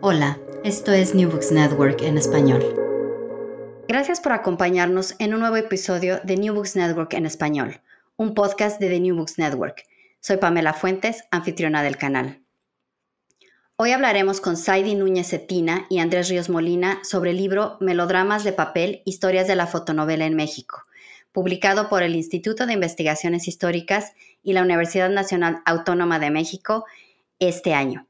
Hola, esto es New Books Network en español. Gracias por acompañarnos en un nuevo episodio de New Books Network en español, un podcast de The New Books Network. Soy Pamela Fuentes, anfitriona del canal. Hoy hablaremos con Zaidi Núñez Cetina y Andrés Ríos Molina sobre el libro Melodramas de papel, historias de la fotonovela en México, publicado por el Instituto de Investigaciones Históricas y la Universidad Nacional Autónoma de México este año.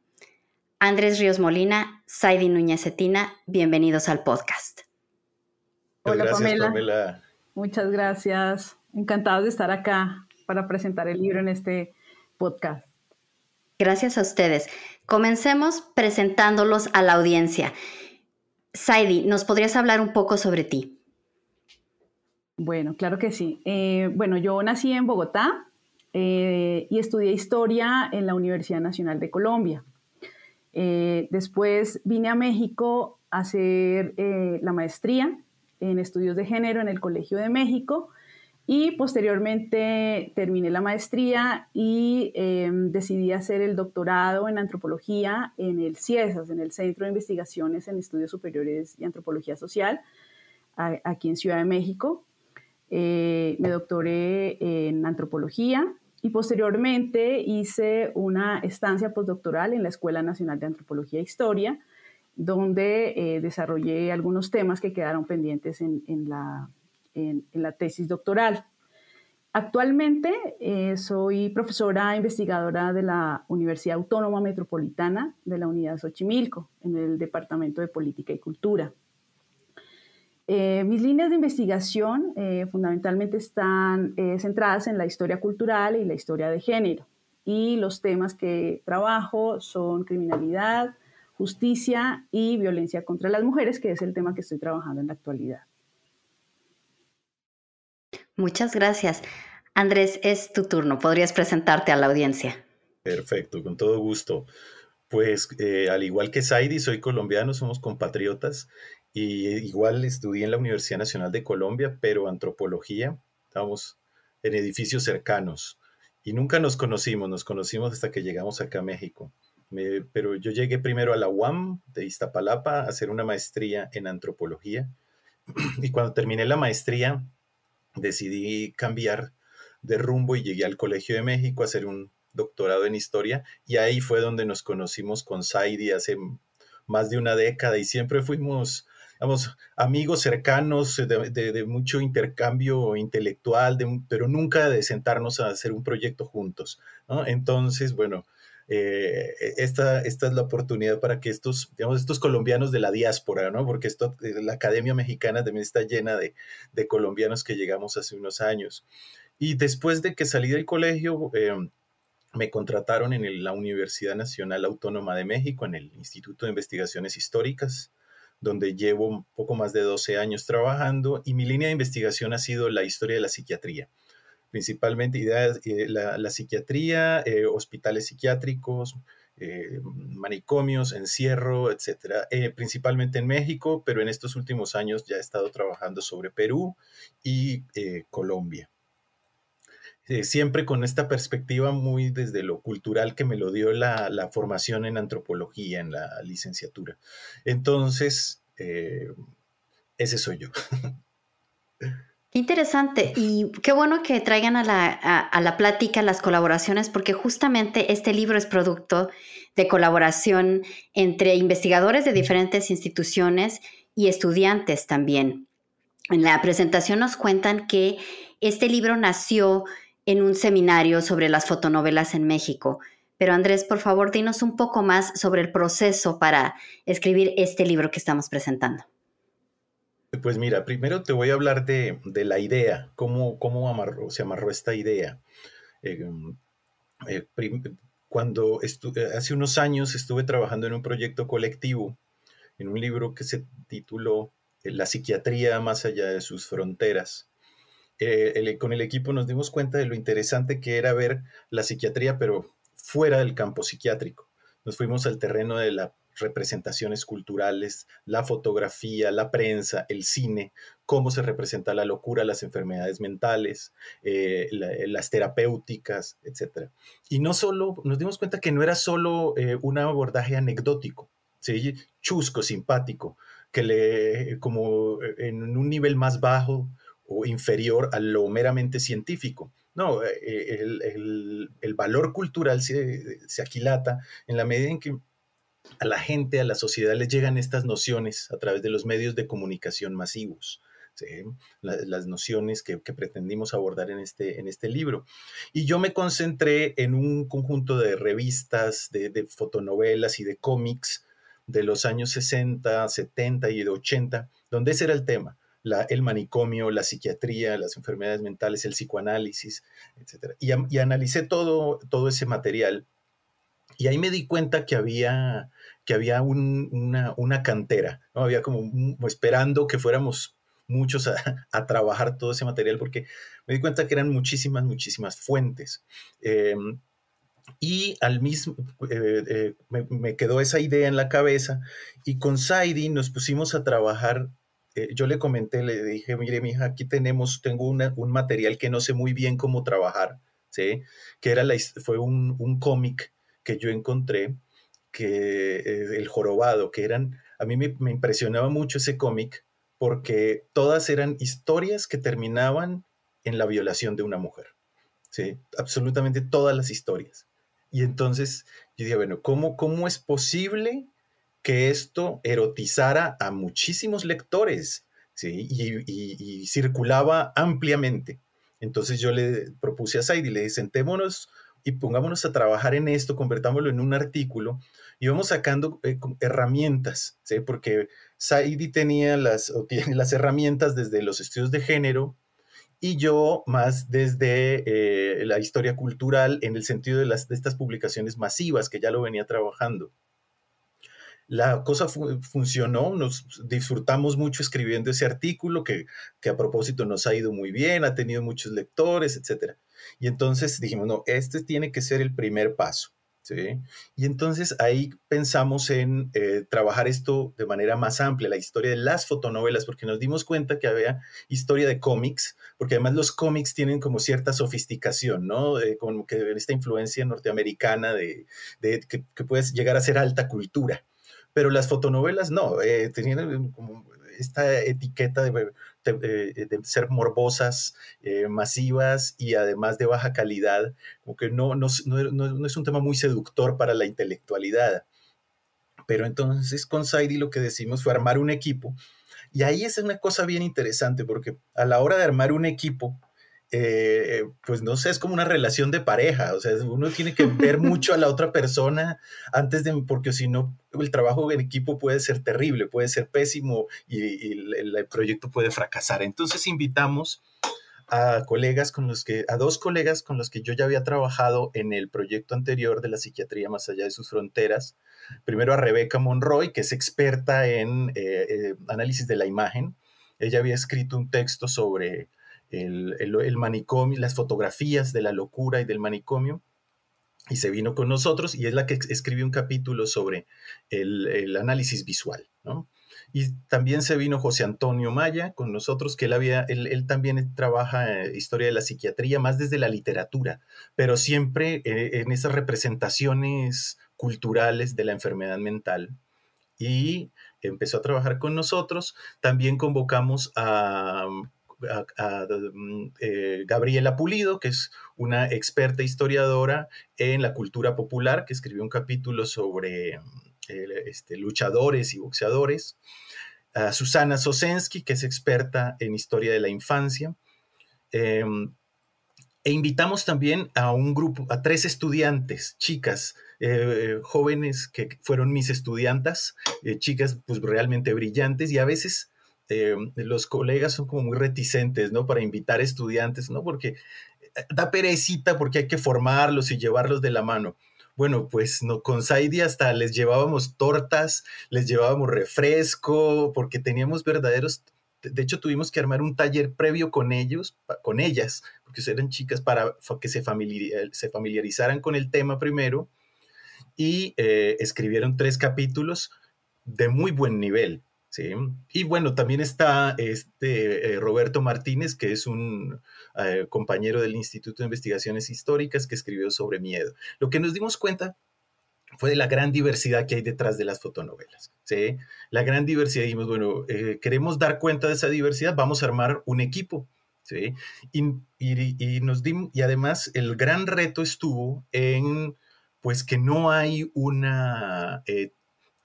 Andrés Ríos Molina, Zaidi Núñez Cetina, bienvenidos al podcast. Hola, Gracias, Pamela. Muchas gracias. Encantados de estar acá para presentar el libro en este podcast. Gracias a ustedes. Comencemos presentándolos a la audiencia. Zaidi, ¿nos podrías hablar un poco sobre ti? Bueno, claro que sí. Yo nací en Bogotá y estudié Historia en la Universidad Nacional de Colombia. Después vine a México a hacer la maestría en Estudios de Género en el Colegio de México y posteriormente terminé la maestría y decidí hacer el doctorado en antropología en el CIESAS, en el Centro de Investigaciones en Estudios Superiores y Antropología Social, aquí en Ciudad de México. Me doctoré en antropología y posteriormente hice una estancia postdoctoral en la Escuela Nacional de Antropología e Historia, donde desarrollé algunos temas que quedaron pendientes en la tesis doctoral. Actualmente soy profesora investigadora de la Universidad Autónoma Metropolitana de la Unidad Xochimilco, en el Departamento de Política y Cultura. Mis líneas de investigación fundamentalmente están centradas en la historia cultural y la historia de género. Y los temas que trabajo son criminalidad, justicia y violencia contra las mujeres, que es el tema que estoy trabajando en la actualidad. Muchas gracias. Andrés, es tu turno. ¿Podrías presentarte a la audiencia? Perfecto, con todo gusto. Pues al igual que Zaidi, soy colombiano, somos compatriotas y igual estudié en la Universidad Nacional de Colombia, pero antropología, estábamos en edificios cercanos y nunca nos conocimos hasta que llegamos acá a México. Pero yo llegué primero a la UAM de Iztapalapa a hacer una maestría en antropología y cuando terminé la maestría decidí cambiar de rumbo y llegué al Colegio de México a hacer un doctorado en historia y ahí fue donde nos conocimos con Zaidi hace más de una década y siempre fuimos, digamos, amigos cercanos de mucho intercambio intelectual, pero nunca de sentarnos a hacer un proyecto juntos, ¿no? Entonces, bueno, esta es la oportunidad para que estos colombianos de la diáspora, ¿no? Porque la Academia Mexicana también está llena de colombianos que llegamos hace unos años. Y después de que salí del colegio, me contrataron en la Universidad Nacional Autónoma de México, en el Instituto de Investigaciones Históricas, donde llevo un poco más de 12 años trabajando y mi línea de investigación ha sido la historia de la psiquiatría. Principalmente la psiquiatría, hospitales psiquiátricos, manicomios, encierro, etcétera. Principalmente en México, pero en estos últimos años ya he estado trabajando sobre Perú y Colombia. Siempre con esta perspectiva muy desde lo cultural que me lo dio la formación en antropología en la licenciatura. Entonces, ese soy yo. Qué interesante y qué bueno que traigan a la plática las colaboraciones, porque justamente este libro es producto de colaboración entre investigadores de diferentes instituciones y estudiantes también. En la presentación nos cuentan que este libro nació en un seminario sobre las fotonovelas en México. Pero Andrés, por favor, dinos un poco más sobre el proceso para escribir este libro que estamos presentando. Pues mira, primero te voy a hablar de la idea, cómo se amarró esta idea. Eh, eh, hace unos años estuve trabajando en un proyecto colectivo, en un libro que se tituló La psiquiatría más allá de sus fronteras. Con el equipo nos dimos cuenta de lo interesante que era ver la psiquiatría, pero fuera del campo psiquiátrico. Nos fuimos al terreno de las representaciones culturales, la fotografía, la prensa, el cine, cómo se representa la locura, las enfermedades mentales, las terapéuticas, etc. Y no solo, nos dimos cuenta que no era solo un abordaje anecdótico, ¿sí? Chusco, simpático, como en un nivel más bajo o inferior a lo meramente científico. No, el valor cultural se aquilata en la medida en que a la gente, a la sociedad les llegan estas nociones a través de los medios de comunicación masivos. ¿Sí? Las nociones que pretendimos abordar en este libro. Y yo me concentré en un conjunto de revistas, de fotonovelas y de cómics de los años 60, 70 y de 80, donde ese era el tema. El manicomio, la psiquiatría, las enfermedades mentales, el psicoanálisis, etc. Y analicé todo ese material. Y ahí me di cuenta que había una cantera, ¿no? Había como esperando que fuéramos muchos a trabajar todo ese material, porque me di cuenta que eran muchísimas fuentes. Y al mismo, me quedó esa idea en la cabeza, y con Saidi nos pusimos a trabajar. Yo le comenté, le dije, mire, mija, aquí tengo un material que no sé muy bien cómo trabajar, ¿sí? Que fue un cómic que yo encontré, El Jorobado, a mí me impresionaba mucho ese cómic, porque todas eran historias que terminaban en la violación de una mujer, ¿sí? Absolutamente todas las historias. Y entonces yo dije, bueno, ¿cómo es posible que esto erotizara a muchísimos lectores, ¿sí? Y circulaba ampliamente? Entonces yo le propuse a Saidi, le dije, sentémonos y pongámonos a trabajar en esto, convertámoslo en un artículo, y vamos sacando herramientas, ¿sí? Porque Saidi tiene las herramientas desde los estudios de género, y yo más desde la historia cultural, en el sentido de estas publicaciones masivas que ya lo venía trabajando. La cosa funcionó, nos disfrutamos mucho escribiendo ese artículo, que a propósito nos ha ido muy bien, ha tenido muchos lectores, etc. Y entonces dijimos, no, este tiene que ser el primer paso, ¿sí? Y entonces ahí pensamos en trabajar esto de manera más amplia, la historia de las fotonovelas, porque nos dimos cuenta que había historia de cómics, porque además los cómics tienen como cierta sofisticación, ¿no? Como que esta influencia norteamericana que puede llegar a ser alta cultura. Pero las fotonovelas no, tenían como esta etiqueta de ser morbosas, masivas y además de baja calidad, como que no es un tema muy seductor para la intelectualidad. Pero entonces con Saidi lo que decimos fue armar un equipo, y ahí es una cosa bien interesante, porque a la hora de armar un equipo, pues no sé, es como una relación de pareja, o sea, uno tiene que ver mucho a la otra persona porque si no, el trabajo en equipo puede ser terrible, puede ser pésimo, y el proyecto puede fracasar. Entonces invitamos a dos colegas con los que yo ya había trabajado en el proyecto anterior de la psiquiatría más allá de sus fronteras. Primero a Rebeca Monroy, que es experta en análisis de la imagen. Ella había escrito un texto sobre el manicomio, las fotografías de la locura y del manicomio, y se vino con nosotros, y es la que escribió un capítulo sobre el análisis visual, ¿no? Y también se vino José Antonio Maya con nosotros, que él también trabaja historia de la psiquiatría, más desde la literatura, pero siempre en esas representaciones culturales de la enfermedad mental. Y empezó a trabajar con nosotros. También convocamos a Gabriela Pulido, que es una experta historiadora en la cultura popular, que escribió un capítulo sobre luchadores y boxeadores. A Susana Sosensky, que es experta en historia de la infancia. E invitamos también a 3 estudiantes, chicas, jóvenes que fueron mis estudiantas, chicas pues realmente brillantes, y a veces los colegas son como muy reticentes, ¿no? Para invitar estudiantes, ¿no? Porque da perecita, porque hay que formarlos y llevarlos de la mano. Bueno, pues no, con Saidi hasta les llevábamos tortas, les llevábamos refresco, porque teníamos de hecho tuvimos que armar un taller previo con ellas, porque eran chicas, para que se familiarizaran con el tema primero, y escribieron 3 capítulos de muy buen nivel, ¿sí? Y bueno, también está Roberto Martínez, que es un compañero del Instituto de Investigaciones Históricas, que escribió sobre miedo. Lo que nos dimos cuenta fue de la gran diversidad que hay detrás de las fotonovelas, ¿sí? La gran diversidad, dijimos, bueno, queremos dar cuenta de esa diversidad, vamos a armar un equipo, ¿sí? Y además el gran reto estuvo en, pues, que no hay una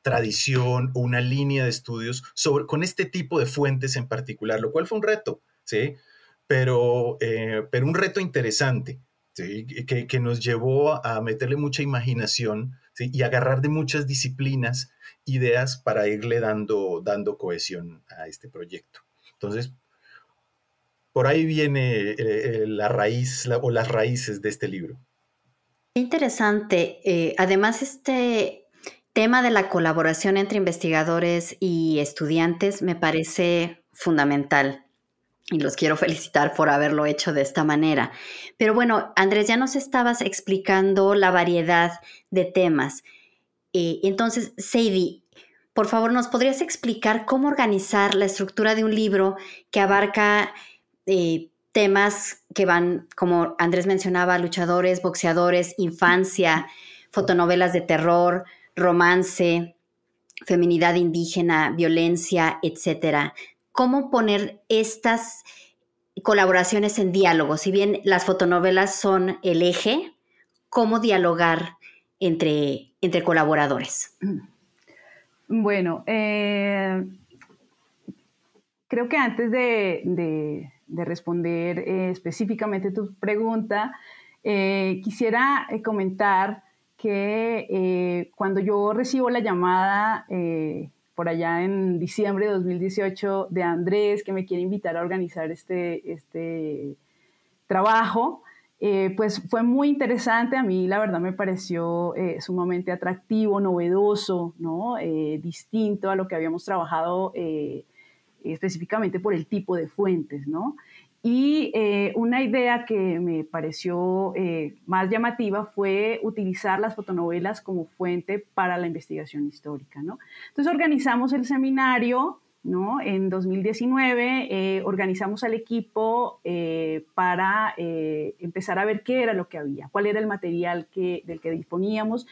tradición o una línea de estudios con este tipo de fuentes en particular, lo cual fue un reto, ¿sí? Pero un reto interesante, ¿sí? Que nos llevó a meterle mucha imaginación, ¿sí? Y agarrar de muchas disciplinas, ideas para irle dando cohesión a este proyecto. Entonces, por ahí viene la raíz o las raíces de este libro. Interesante. Además, este tema de la colaboración entre investigadores y estudiantes me parece fundamental y los quiero felicitar por haberlo hecho de esta manera. Pero bueno, Andrés, ya nos estabas explicando la variedad de temas. Entonces, Sadie, por favor, ¿nos podrías explicar cómo organizar la estructura de un libro que abarca temas que van, como Andrés mencionaba, luchadores, boxeadores, infancia, fotonovelas de terror, romance, feminidad indígena, violencia, etcétera? ¿Cómo poner estas colaboraciones en diálogo? Si bien las fotonovelas son el eje, ¿cómo dialogar entre colaboradores? Bueno, creo que antes de responder específicamente tu pregunta, quisiera comentar que cuando yo recibo la llamada por allá en diciembre de 2018 de Andrés, que me quiere invitar a organizar este trabajo, pues fue muy interesante. A mí la verdad me pareció sumamente atractivo, novedoso, ¿no? Distinto a lo que habíamos trabajado específicamente por el tipo de fuentes, ¿no? Y una idea que me pareció más llamativa fue utilizar las fotonovelas como fuente para la investigación histórica, ¿no? Entonces organizamos el seminario, ¿no? En 2019 organizamos al equipo para empezar a ver qué era lo que había, cuál era el material del que disponíamos,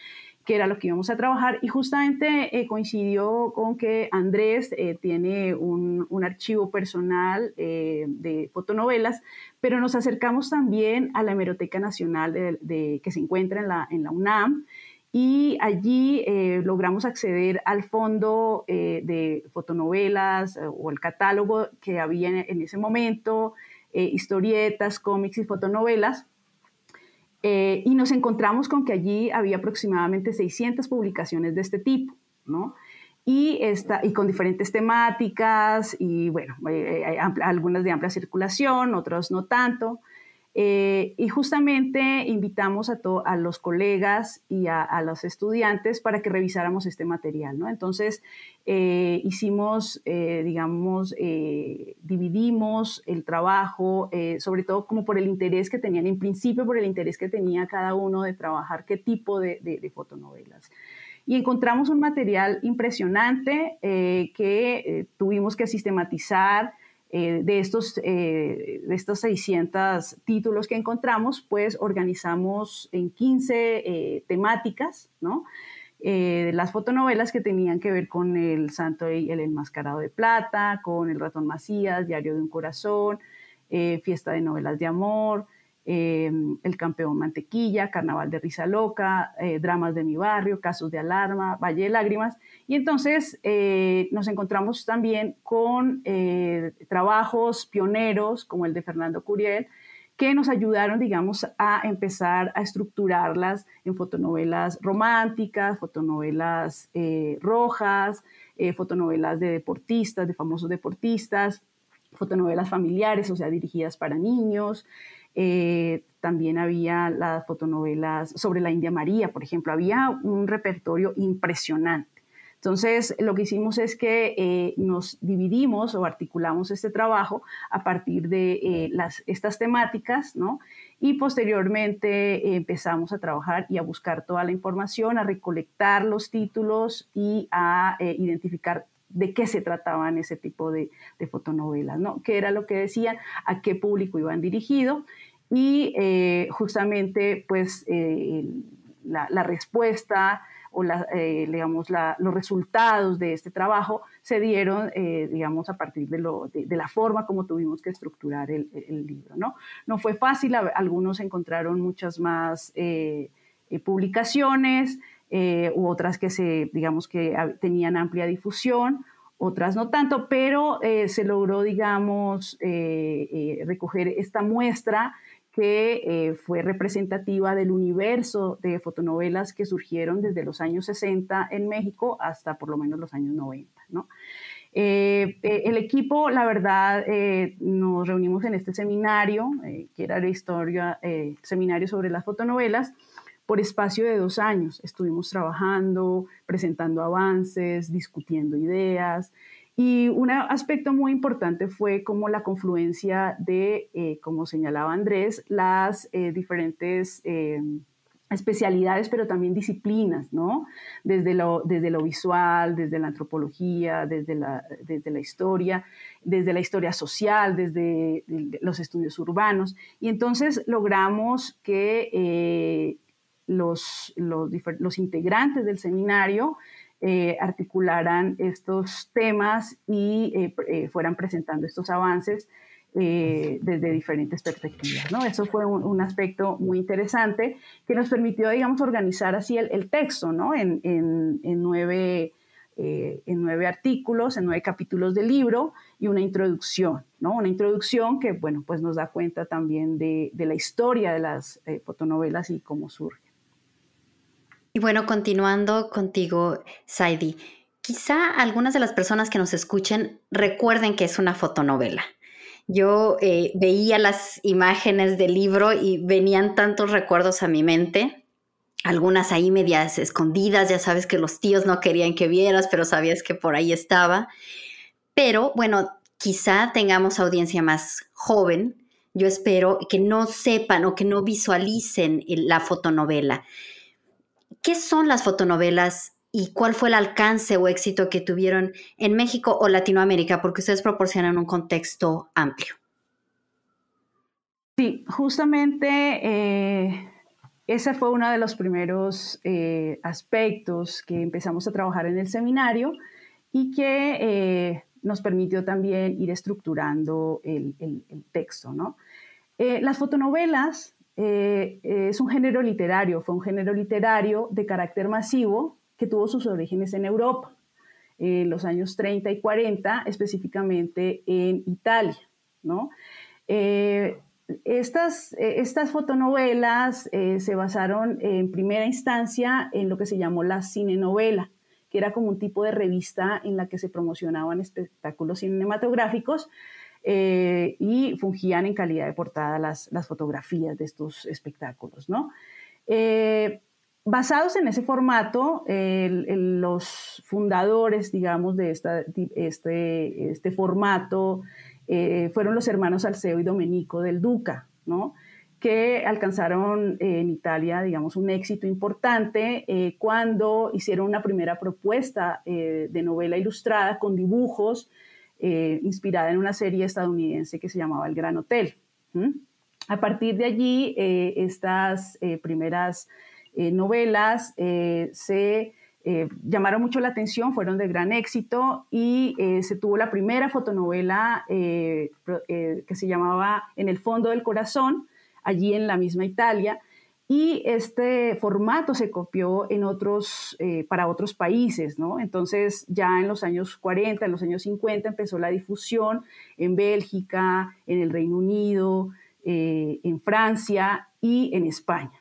qué era lo que íbamos a trabajar, y justamente coincidió con que Andrés tiene un archivo personal de fotonovelas, pero nos acercamos también a la Hemeroteca Nacional que se encuentra en la UNAM, y allí logramos acceder al fondo de fotonovelas o el catálogo que había en ese momento, historietas, cómics y fotonovelas. Y nos encontramos con que allí había aproximadamente 600 publicaciones de este tipo, ¿no? Y con diferentes temáticas, y bueno, algunas de amplia circulación, otras no tanto. Y justamente invitamos a los colegas y a los estudiantes para que revisáramos este material, ¿no? Entonces, dividimos el trabajo, sobre todo como por el interés que tenían, en principio por el interés que tenía cada uno de trabajar qué tipo de fotonovelas. Y encontramos un material impresionante que tuvimos que sistematizar. De estos 600 títulos que encontramos, pues organizamos en 15 temáticas, ¿no? Las fotonovelas que tenían que ver con el Santo y el Enmascarado de Plata, con El Ratón Macías, Diario de un Corazón, Fiesta de Novelas de Amor, El Campeón Mantequilla, Carnaval de Risa Loca, Dramas de mi Barrio, Casos de Alarma, Valle de Lágrimas. Y entonces nos encontramos también con trabajos pioneros como el de Fernando Curiel, que nos ayudaron, digamos, a empezar a estructurarlas en fotonovelas románticas, fotonovelas rojas, fotonovelas de deportistas, de famosos deportistas, fotonovelas familiares, o sea, dirigidas para niños. También había las fotonovelas sobre la India María, por ejemplo. Había un repertorio impresionante. Entonces, lo que hicimos es que nos dividimos o articulamos este trabajo a partir de estas temáticas, ¿no? Y posteriormente empezamos a trabajar y a buscar toda la información, a recolectar los títulos y a identificar de qué se trataban ese tipo de fotonovelas, ¿no? ¿Qué era lo que decían? ¿A qué público iban dirigido? Y justamente, pues, la respuesta o los resultados de este trabajo se dieron, digamos, a partir de la forma como tuvimos que estructurar el libro, ¿no? No fue fácil, algunos encontraron muchas más publicaciones, u otras que digamos que tenían amplia difusión, otras no tanto, pero se logró, digamos, recoger esta muestra que fue representativa del universo de fotonovelas que surgieron desde los años 60 en México hasta por lo menos los años 90, ¿no? El equipo, la verdad, nos reunimos en este seminario, que era seminario sobre las fotonovelas, por espacio de 2 años. Estuvimos trabajando, presentando avances, discutiendo ideas, y un aspecto muy importante fue como la confluencia de, como señalaba Andrés, las diferentes especialidades, pero también disciplinas, ¿no? Desde lo visual, desde la antropología, desde la historia social, desde los estudios urbanos. Y entonces logramos que los integrantes del seminario articularan estos temas y fueran presentando estos avances desde diferentes perspectivas, ¿no? Eso fue un aspecto muy interesante que nos permitió, digamos, organizar así el texto, ¿no? En 9 artículos, en 9 capítulos del libro y una introducción, ¿no? Una introducción que, bueno, pues nos da cuenta también de la historia de las fotonovelas y cómo surge. Y bueno, continuando contigo, Saidi, quizá algunas de las personas que nos escuchen recuerden que es una fotonovela. Yo veía las imágenes del libro y venían tantos recuerdos a mi mente, algunas ahí medias escondidas, ya sabes que los tíos no querían que vieras, pero sabías que por ahí estaba. Pero bueno, quizá tengamos audiencia más joven. Yo espero que no sepan o que no visualicen la fotonovela. ¿Qué son las fotonovelas y cuál fue el alcance o éxito que tuvieron en México o Latinoamérica? Porque ustedes proporcionan un contexto amplio. Sí, justamente ese fue uno de los primeros aspectos que empezamos a trabajar en el seminario y que nos permitió también ir estructurando el texto, ¿no? Las fotonovelas es un género literario, fue un género literario de carácter masivo que tuvo sus orígenes en Europa, en los años 30 y 40, específicamente en Italia, ¿no? Estas fotonovelas se basaron en primera instancia en lo que se llamó la cinenovela, que era como un tipo de revista en la que se promocionaban espectáculos cinematográficos y fungían en calidad de portada las fotografías de estos espectáculos, ¿no? Basados en ese formato, los fundadores, digamos, de este formato fueron los hermanos Alceo y Domenico del Duca, ¿no? Que alcanzaron en Italia, digamos, un éxito importante cuando hicieron una primera propuesta de novela ilustrada con dibujos inspirada en una serie estadounidense que se llamaba El Gran Hotel. A partir de allí, estas primeras novelas se llamaron mucho la atención, fueron de gran éxito y se tuvo la primera fotonovela que se llamaba En el fondo del corazón, allí en la misma Italia, y este formato se copió para otros países, ¿no? Entonces ya en los años 40, en los años 50 empezó la difusión en Bélgica, en el Reino Unido, en Francia y en España.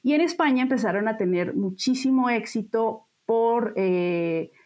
Y en España empezaron a tener muchísimo éxito por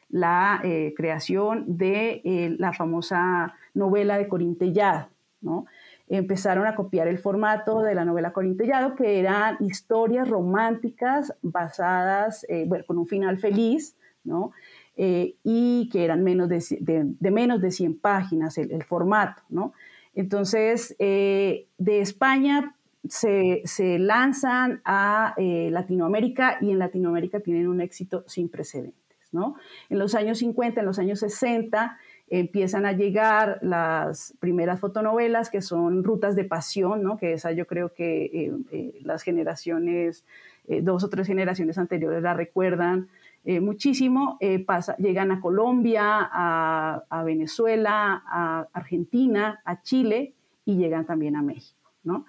la creación de la famosa novela de Corín Tellado, ¿no? Empezaron a copiar el formato de la novela Corín Tellado, que eran historias románticas basadas, con un final feliz, ¿no? Y que eran menos de 100 páginas el formato, ¿no? Entonces, de España se lanzan a Latinoamérica y en Latinoamérica tienen un éxito sin precedentes, ¿no? En los años 50, en los años 60, empiezan a llegar las primeras fotonovelas que son Rutas de Pasión, ¿no? Que esa yo creo que las generaciones, 2 o 3 generaciones anteriores la recuerdan, muchísimo, llegan a Colombia, a Venezuela, a Argentina, a Chile y llegan también a México, ¿no?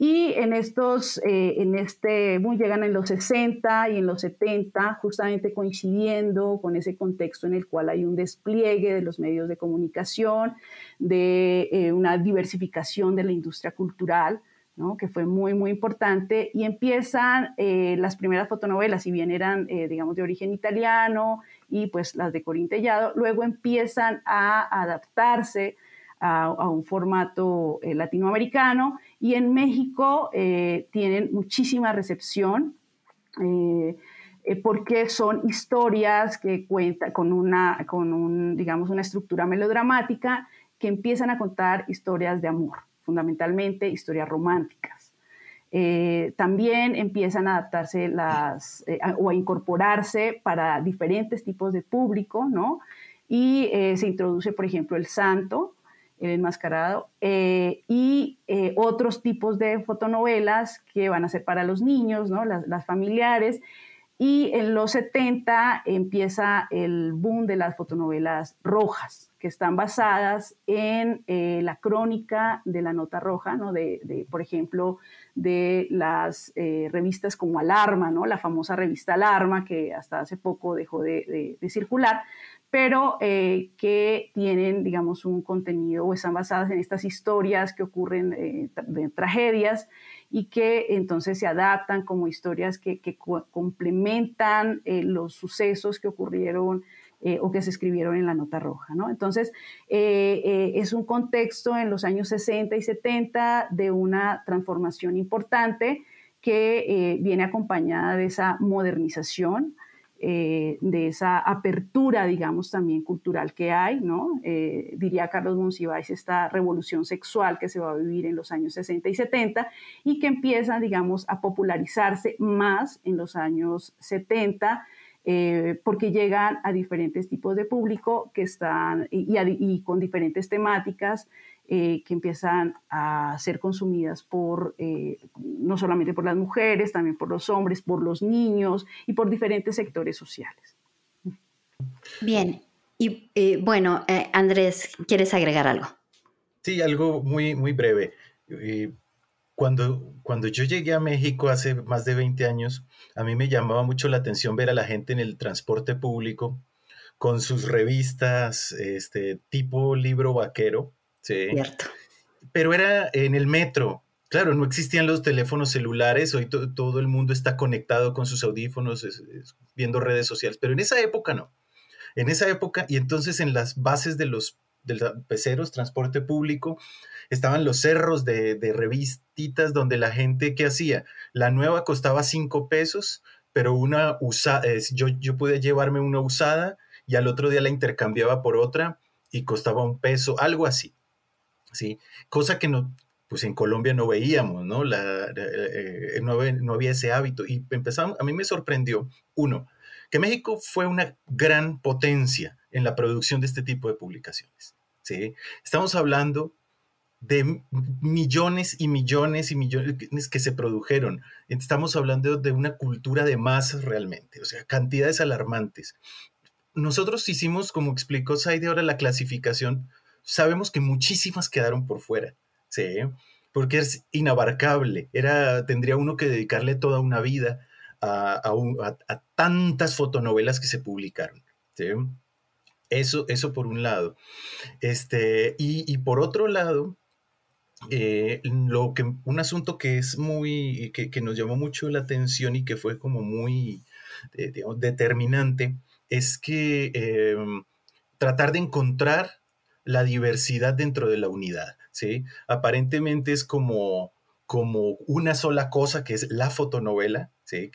Y en este boom llegan en los 60 y en los 70, justamente coincidiendo con ese contexto en el cual hay un despliegue de los medios de comunicación, de una diversificación de la industria cultural, ¿no? Que fue muy, muy importante, y empiezan las primeras fotonovelas, si bien eran, digamos, de origen italiano, y pues las de Corín Tellado, luego empiezan a adaptarse a un formato latinoamericano, y en México tienen muchísima recepción porque son historias que cuentan digamos, una estructura melodramática, que empiezan a contar historias de amor, fundamentalmente historias románticas. También empiezan a adaptarse o a incorporarse para diferentes tipos de público, ¿no? Y se introduce, por ejemplo, el santo, el enmascarado, y otros tipos de fotonovelas que van a ser para los niños, ¿no? Las familiares. Y en los 70 empieza el boom de las fotonovelas rojas, que están basadas en la crónica de la nota roja, ¿no? Por ejemplo, de las revistas como Alarma, ¿no? La famosa revista Alarma, que hasta hace poco dejó de circular, pero que tienen, digamos, un contenido, o están basadas en estas historias que ocurren de tragedias, y que entonces se adaptan como historias que complementan los sucesos que ocurrieron o que se escribieron en la nota roja, ¿no? Entonces, es un contexto en los años 60 y 70 de una transformación importante que viene acompañada de esa modernización, de esa apertura, digamos, también cultural que hay, ¿no? Diría Carlos Monsiváis, esta revolución sexual que se va a vivir en los años 60 y 70 y que empieza, digamos, a popularizarse más en los años 70, porque llegan a diferentes tipos de público que están y con diferentes temáticas que empiezan a ser consumidas no solamente por las mujeres, también por los hombres, por los niños y por diferentes sectores sociales. Bien, y bueno, Andrés, ¿quieres agregar algo? Sí, algo muy, muy breve. Cuando yo llegué a México hace más de 20 años, a mí me llamaba mucho la atención ver a la gente en el transporte público con sus revistas, tipo libro vaquero, ¿sí? Cierto. Pero era en el metro. Claro, no existían los teléfonos celulares, hoy todo el mundo está conectado con sus audífonos, viendo redes sociales, pero en esa época no. En esa época, y entonces en las bases de los peceros, transporte público, estaban los cerros de revistitas donde la gente, ¿qué hacía? La nueva costaba 5 pesos, pero yo pude llevarme una usada y al otro día la intercambiaba por otra y costaba 1 peso, algo así, ¿sí? Cosa que no, pues en Colombia no veíamos, ¿no? No había ese hábito. Y a mí me sorprendió, que México fue una gran potencia en la producción de este tipo de publicaciones, ¿sí? Estamos hablando de millones y millones y millones que se produjeron. Estamos hablando de una cultura de masas realmente, o sea, cantidades alarmantes. Nosotros hicimos, como explicó Saidi ahora, la clasificación. Sabemos que muchísimas quedaron por fuera, ¿sí? Porque es inabarcable. Tendría uno que dedicarle toda una vida a tantas fotonovelas que se publicaron, ¿sí? Eso por un lado. Y por otro lado, un asunto que es que nos llamó mucho la atención y que fue como muy, digamos, determinante, es que tratar de encontrar la diversidad dentro de la unidad, ¿sí? Aparentemente es como una sola cosa, que es la fotonovela, ¿sí?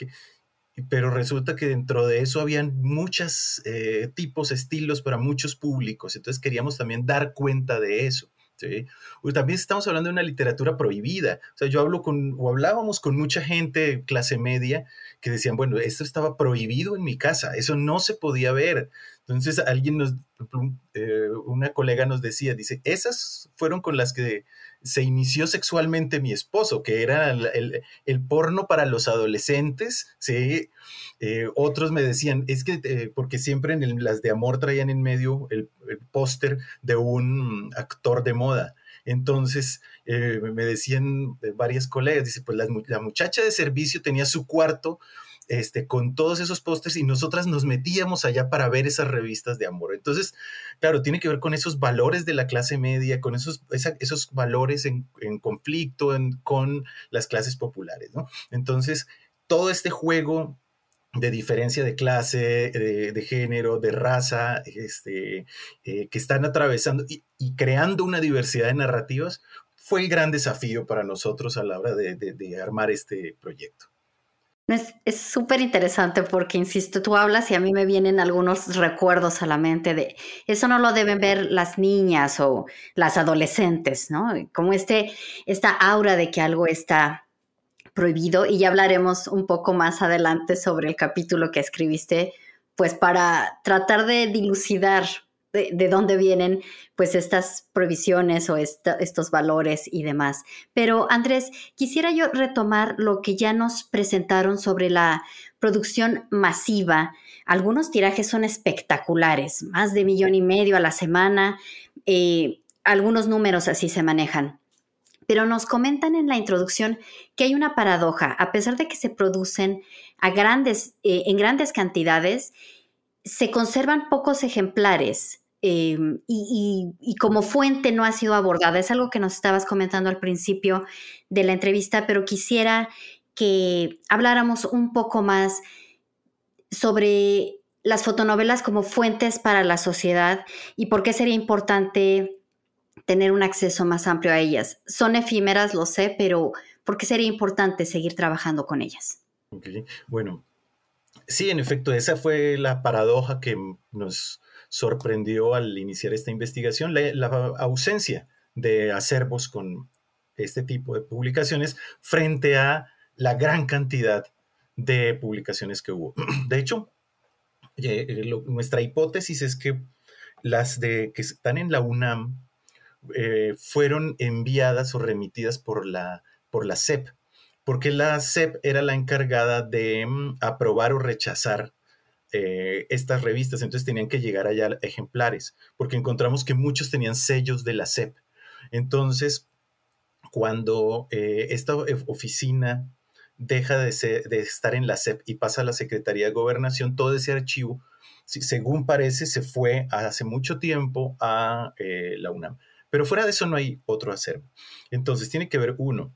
Pero resulta que dentro de eso habían muchos tipos, estilos para muchos públicos, entonces queríamos también dar cuenta de eso, ¿sí? También estamos hablando de una literatura prohibida, o sea, hablábamos con mucha gente clase media que decían, bueno, esto estaba prohibido en mi casa, eso no se podía ver, Entonces una colega nos decía, dice, esas fueron con las que se inició sexualmente mi esposo, que era el porno para los adolescentes, ¿sí? Otros me decían, es que, porque siempre en las de amor traían en medio el póster de un actor de moda. Entonces me decían varias colegas, dice, pues la muchacha de servicio tenía su cuarto con todos esos pósters y nosotras nos metíamos allá para ver esas revistas de amor. Entonces, claro, tiene que ver con esos valores de la clase media, con esos valores en conflicto con las clases populares, ¿no? Entonces, todo este juego de diferencia de clase, de género, de raza, que están atravesando y creando una diversidad de narrativas, fue el gran desafío para nosotros a la hora de armar este proyecto. Es súper interesante porque, insisto, tú hablas y a mí me vienen algunos recuerdos a la mente de eso no lo deben ver las niñas o las adolescentes, ¿no? Como esta aura de que algo está prohibido, y ya hablaremos un poco más adelante sobre el capítulo que escribiste, pues para tratar de dilucidar de dónde vienen pues estas prohibiciones o estos valores y demás. Pero Andrés, quisiera yo retomar lo que ya nos presentaron sobre la producción masiva. Algunos tirajes son espectaculares, más de 1,5 millones a la semana, algunos números así se manejan. Pero nos comentan en la introducción que hay una paradoja. A pesar de que se producen en grandes cantidades, se conservan pocos ejemplares y como fuente no ha sido abordada. Es algo que nos estabas comentando al principio de la entrevista, pero quisiera que habláramos un poco más sobre las fotonovelas como fuentes para la sociedad y por qué sería importante tener un acceso más amplio a ellas. Son efímeras, lo sé, pero ¿por qué sería importante seguir trabajando con ellas? Okay. Bueno, sí, en efecto, esa fue la paradoja que nos sorprendió al iniciar esta investigación, la ausencia de acervos con este tipo de publicaciones frente a la gran cantidad de publicaciones que hubo. De hecho, nuestra hipótesis es que las que están en la UNAM fueron enviadas o remitidas por la SEP, porque la SEP era la encargada de aprobar o rechazar estas revistas, entonces tenían que llegar allá ejemplares, porque encontramos que muchos tenían sellos de la SEP. Entonces, cuando esta oficina deja de estar en la SEP y pasa a la Secretaría de Gobernación, todo ese archivo, según parece, se fue hace mucho tiempo a la UNAM. Pero fuera de eso no hay otro acervo. Entonces tiene que ver, uno,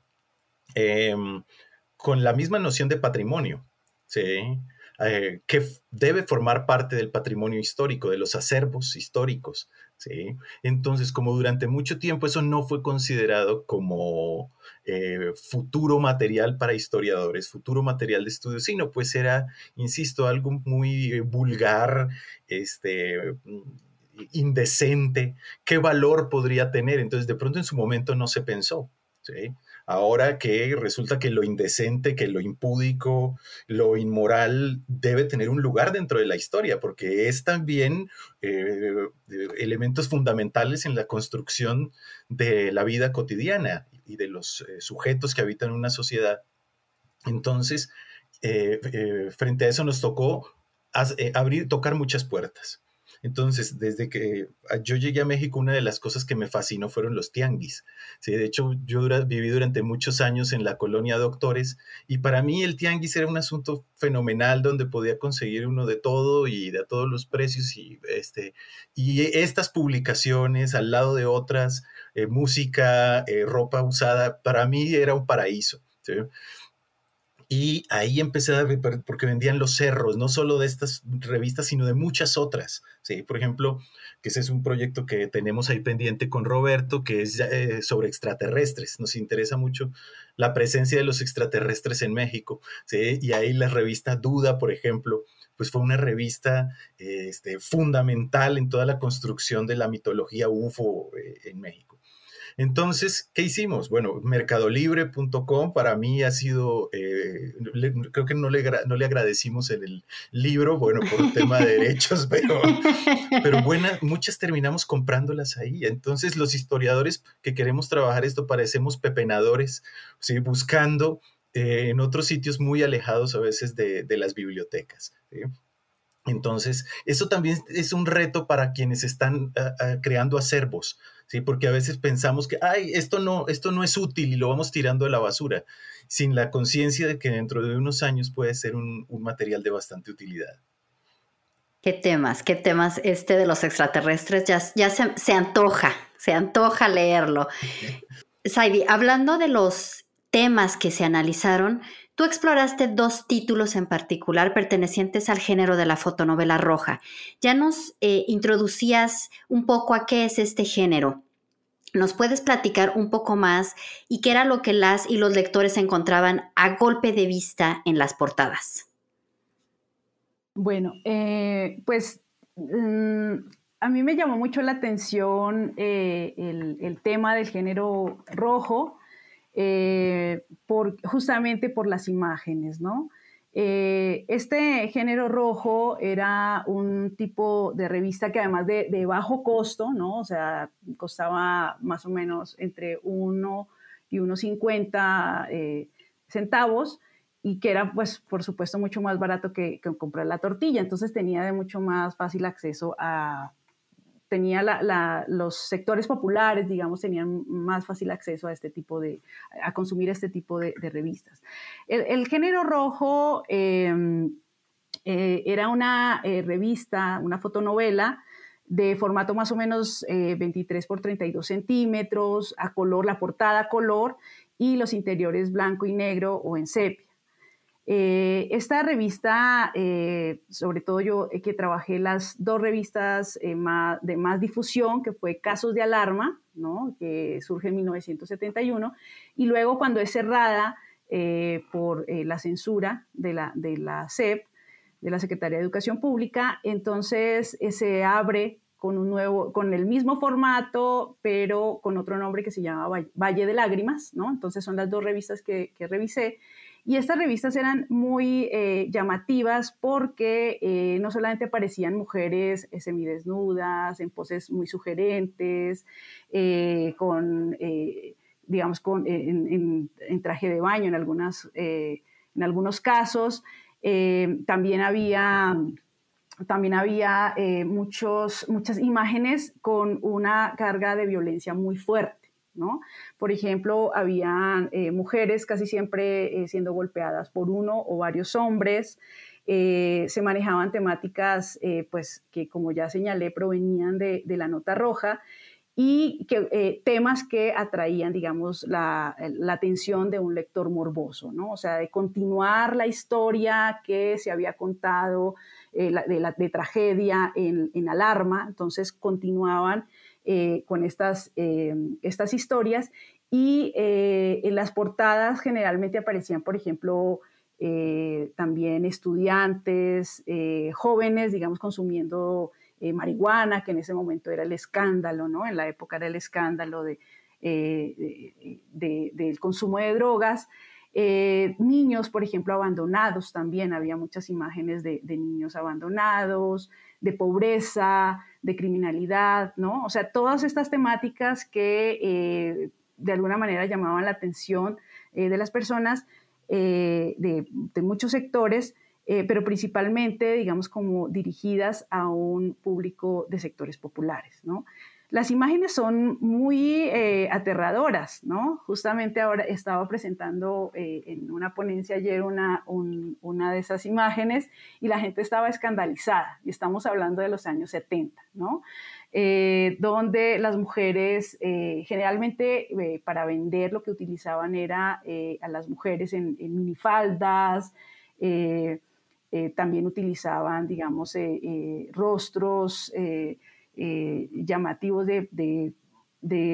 con la misma noción de patrimonio, ¿sí? Que debe formar parte del patrimonio histórico, de los acervos históricos, ¿sí? Entonces, como durante mucho tiempo eso no fue considerado como futuro material para historiadores, futuro material de estudio, sino pues era, insisto, algo muy vulgar, indecente, ¿qué valor podría tener? Entonces, de pronto en su momento no se pensó, ¿sí? Ahora que resulta que lo indecente, que lo impúdico, lo inmoral debe tener un lugar dentro de la historia, porque es también elementos fundamentales en la construcción de la vida cotidiana y de los sujetos que habitan una sociedad. Entonces, frente a eso nos tocó tocar muchas puertas. Entonces, desde que yo llegué a México, una de las cosas que me fascinó fueron los tianguis. Sí, de hecho, yo viví durante muchos años en la colonia Doctores y para mí el tianguis era un asunto fenomenal donde podía conseguir uno de todo y de todos los precios y estas publicaciones al lado de otras, música, ropa usada, para mí era un paraíso, ¿sí? Y ahí empecé a ver, porque vendían los cerros, no solo de estas revistas, sino de muchas otras. ¿Sí? Por ejemplo, que ese es un proyecto que tenemos ahí pendiente con Roberto, que es sobre extraterrestres. Nos interesa mucho la presencia de los extraterrestres en México. ¿Sí? Y ahí la revista Duda, por ejemplo, pues fue una revista fundamental en toda la construcción de la mitología UFO en México. Entonces, ¿qué hicimos? Bueno, mercadolibre.com para mí ha sido, creo que no le agradecimos en el libro, bueno, por tema de derechos, pero muchas terminamos comprándolas ahí. Entonces, los historiadores que queremos trabajar esto parecemos pepenadores, ¿sí? Buscando en otros sitios muy alejados a veces de las bibliotecas, ¿sí? Entonces, eso también es un reto para quienes están creando acervos, ¿sí? Porque a veces pensamos que, ay, esto no es útil y lo vamos tirando a la basura, sin la conciencia de que dentro de unos años puede ser un material de bastante utilidad. Qué temas de los extraterrestres, ya se antoja leerlo. Saidi, hablando de los temas que se analizaron, tú exploraste 2 títulos en particular pertenecientes al género de la fotonovela roja. Ya nos introducías un poco a qué es este género. ¿Nos puedes platicar un poco más y qué era lo que las y los lectores encontraban a golpe de vista en las portadas? Bueno, pues a mí me llamó mucho la atención el tema del género rojo, justamente por las imágenes, ¿no? Este género rojo era un tipo de revista que además de bajo costo, ¿no? O sea, costaba más o menos entre 1 y 1.50 centavos, y que era, pues, por supuesto, mucho más barato que comprar la tortilla. Entonces tenía de mucho más fácil acceso los sectores populares, digamos, tenían más fácil acceso a consumir este tipo de revistas. El género rojo era una revista, una fotonovela de formato más o menos 23 por 32 centímetros, a color, la portada a color y los interiores blanco y negro o en sepia. Esta revista, sobre todo yo que trabajé las 2 revistas de más difusión, que fue Casos de Alarma, ¿no? Que surge en 1971, y luego cuando es cerrada por la censura de la SEP, de la Secretaría de Educación Pública, entonces se abre con el mismo formato, pero con otro nombre que se llama Valle de Lágrimas, ¿no? Entonces son las 2 revistas que revisé. Y estas revistas eran muy llamativas porque no solamente aparecían mujeres semidesnudas, en poses muy sugerentes, digamos, en traje de baño en algunos casos. También había muchas imágenes con una carga de violencia muy fuerte, ¿no? Por ejemplo, había mujeres casi siempre siendo golpeadas por uno o varios hombres. Se manejaban temáticas pues, que, como ya señalé, provenían de la nota roja, y temas que atraían, digamos, la atención de un lector morboso, ¿no? O sea, de continuar la historia que se había contado de tragedia en Alarma. Entonces continuaban con estas historias, y en las portadas generalmente aparecían, por ejemplo, también estudiantes, jóvenes, digamos, consumiendo marihuana, que en ese momento era el escándalo, ¿no? En la época era el escándalo del consumo de drogas. Niños, por ejemplo, abandonados también, había muchas imágenes de niños abandonados, de pobreza, de criminalidad, ¿no? O sea, todas estas temáticas que de alguna manera llamaban la atención de las personas de muchos sectores, pero principalmente, digamos, como dirigidas a un público de sectores populares, ¿no? Las imágenes son muy aterradoras, ¿no? Justamente ahora estaba presentando en una ponencia ayer una de esas imágenes, y la gente estaba escandalizada, y estamos hablando de los años 70, ¿no? Donde las mujeres generalmente para vender lo que utilizaban era a las mujeres en minifaldas. También utilizaban, digamos, rostros llamativos de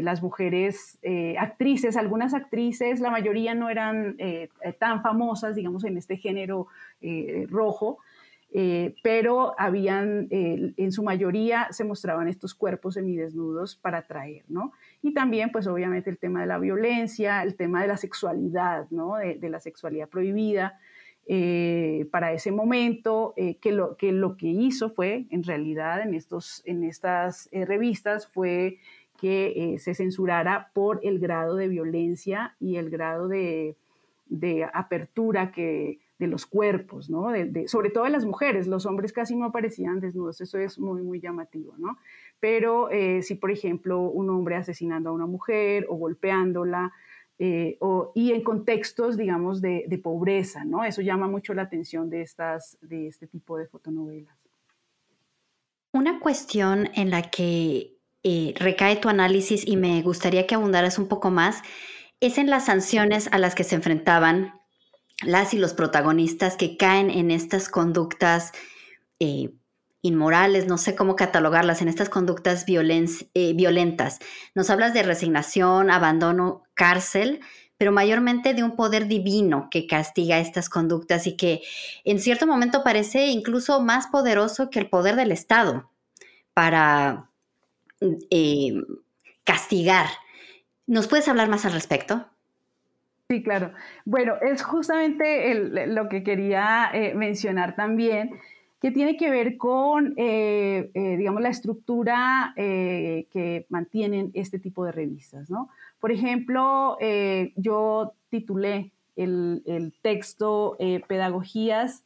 las mujeres actrices. Algunas actrices, la mayoría no eran tan famosas, digamos, en este género rojo, pero habían, en su mayoría se mostraban estos cuerpos semidesnudos para atraer, ¿no? Y también, pues obviamente el tema de la violencia, el tema de la sexualidad, ¿no? De la sexualidad prohibida para ese momento, que lo que hizo fue, en realidad, en estas revistas fue que se censurara por el grado de violencia y el grado de apertura de los cuerpos, ¿no? Sobre todo de las mujeres. Los hombres casi no aparecían desnudos, eso es muy, muy llamativo, ¿no? Pero si, por ejemplo, un hombre asesinando a una mujer o golpeándola, y en contextos, digamos, de pobreza, ¿no? Eso llama mucho la atención de este tipo de fotonovelas. Una cuestión en la que recae tu análisis y me gustaría que abundaras un poco más es en las sanciones a las que se enfrentaban las y los protagonistas que caen en estas conductas inmorales, no sé cómo catalogarlas, en estas conductas violentas. Nos hablas de resignación, abandono, cárcel, pero mayormente de un poder divino que castiga estas conductas y que en cierto momento parece incluso más poderoso que el poder del Estado para castigar. ¿Nos puedes hablar más al respecto? Sí, claro. Bueno, es justamente lo que quería mencionar también, que tiene que ver con, digamos, la estructura que mantienen este tipo de revistas, ¿no? Por ejemplo, yo titulé el texto Pedagogías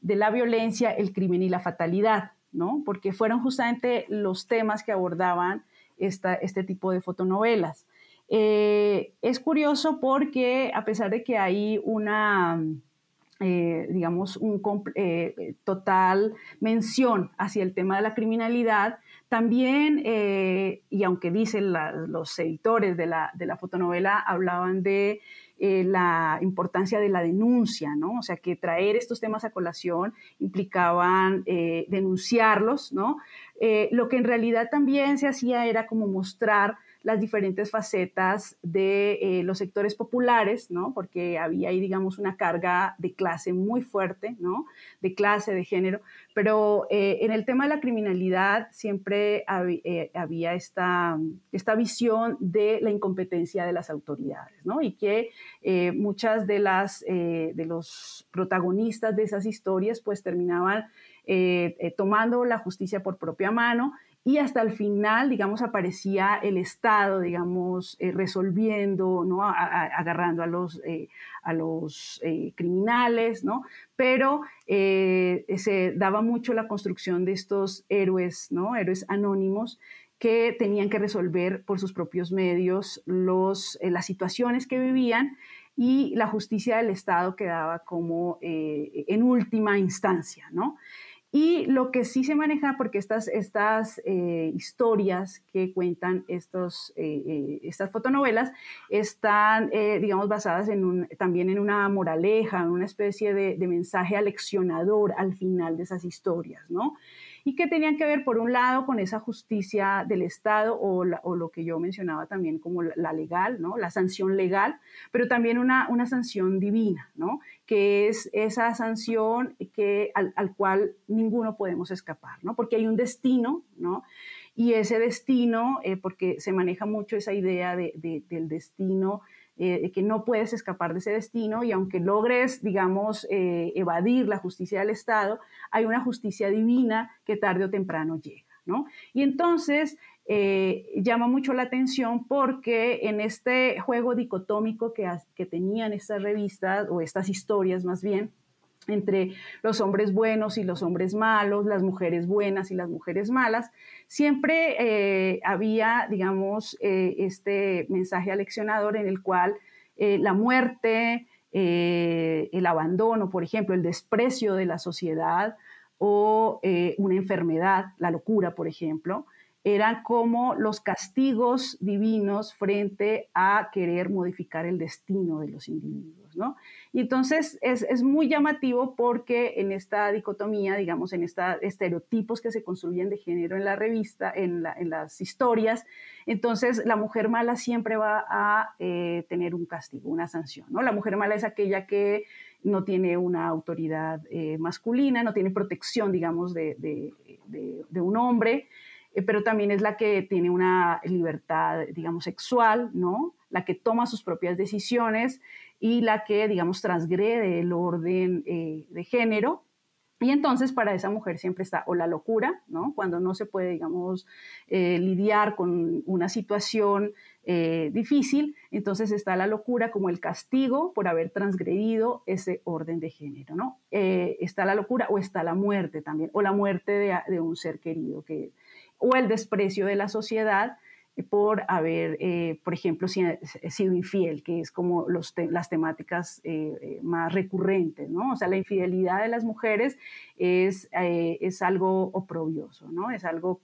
de la violencia, el crimen y la fatalidad, ¿no? Porque fueron justamente los temas que abordaban este tipo de fotonovelas. Es curioso porque a pesar de que hay una, digamos, total mención hacia el tema de la criminalidad, también, y aunque dicen los editores de la fotonovela, hablaban de la importancia de la denuncia, ¿no? O sea, que traer estos temas a colación implicaban denunciarlos, ¿no? Lo que en realidad también se hacía era como mostrar las diferentes facetas de los sectores populares, ¿no? Porque había ahí, digamos, una carga de clase muy fuerte, ¿no? De clase, de género, pero en el tema de la criminalidad siempre había esta visión de la incompetencia de las autoridades, ¿no? Y que muchas de los protagonistas de esas historias pues terminaban tomando la justicia por propia mano, y hasta el final, digamos, aparecía el Estado, digamos, resolviendo, ¿no? Agarrando a los criminales, ¿no? Pero se daba mucho la construcción de estos héroes, ¿no? Héroes anónimos que tenían que resolver por sus propios medios las situaciones que vivían, y la justicia del Estado quedaba como en última instancia, ¿no? Y lo que sí se maneja, porque estas historias que cuentan estas fotonovelas están, digamos, basadas también en una moraleja, en una especie de mensaje aleccionador al final de esas historias, ¿no? Y que tenían que ver, por un lado, con esa justicia del Estado o lo que yo mencionaba también como la legal, ¿no? La sanción legal, pero también una sanción divina, ¿no? Que es esa sanción al cual ninguno podemos escapar, ¿no? Porque hay un destino, ¿no? Y ese destino, porque se maneja mucho esa idea del destino, de que no puedes escapar de ese destino, y aunque logres, digamos, evadir la justicia del Estado, hay una justicia divina que tarde o temprano llega, ¿no? Y entonces llama mucho la atención porque en este juego dicotómico que tenían estas revistas, o estas historias más bien, entre los hombres buenos y los hombres malos, las mujeres buenas y las mujeres malas, siempre había, digamos, este mensaje aleccionador en el cual la muerte, el abandono, por ejemplo, el desprecio de la sociedad, o una enfermedad, la locura, por ejemplo, eran como los castigos divinos frente a querer modificar el destino de los individuos, ¿no? Y entonces es muy llamativo porque en esta dicotomía, digamos, en estos estereotipos que se construyen de género en la revista, en las historias, entonces la mujer mala siempre va a tener un castigo, una sanción, ¿no? La mujer mala es aquella que no tiene una autoridad masculina, no tiene protección, digamos, de un hombre, pero también es la que tiene una libertad, digamos, sexual, ¿no? La que toma sus propias decisiones y la que, digamos, transgrede el orden de género. Y entonces para esa mujer siempre está o la locura, ¿no? Cuando no se puede, digamos, lidiar con una situación difícil, entonces está la locura como el castigo por haber transgredido ese orden de género, ¿no? Está la locura o está la muerte también, o la muerte de un ser querido, o el desprecio de la sociedad por haber, por ejemplo, sido infiel, que es como las temáticas más recurrentes, ¿no? O sea, la infidelidad de las mujeres es algo oprobioso, ¿no? Es algo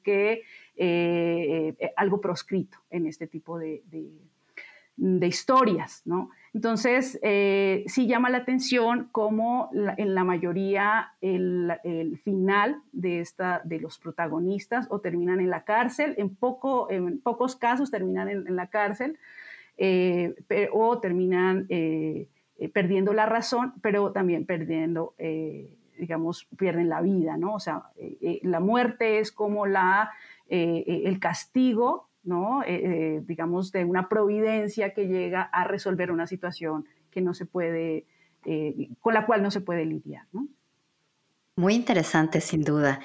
algo proscrito en este tipo de historias, ¿no? Entonces, sí llama la atención cómo en la mayoría el final de los protagonistas o terminan en la cárcel, en pocos casos terminan en la cárcel, o terminan perdiendo la razón, pero también perdiendo, digamos, pierden la vida, ¿no? O sea, la muerte es como el castigo, ¿no? Digamos, de una providencia que llega a resolver una situación que no se puede, con la cual no se puede lidiar, ¿no? Muy interesante, sin duda.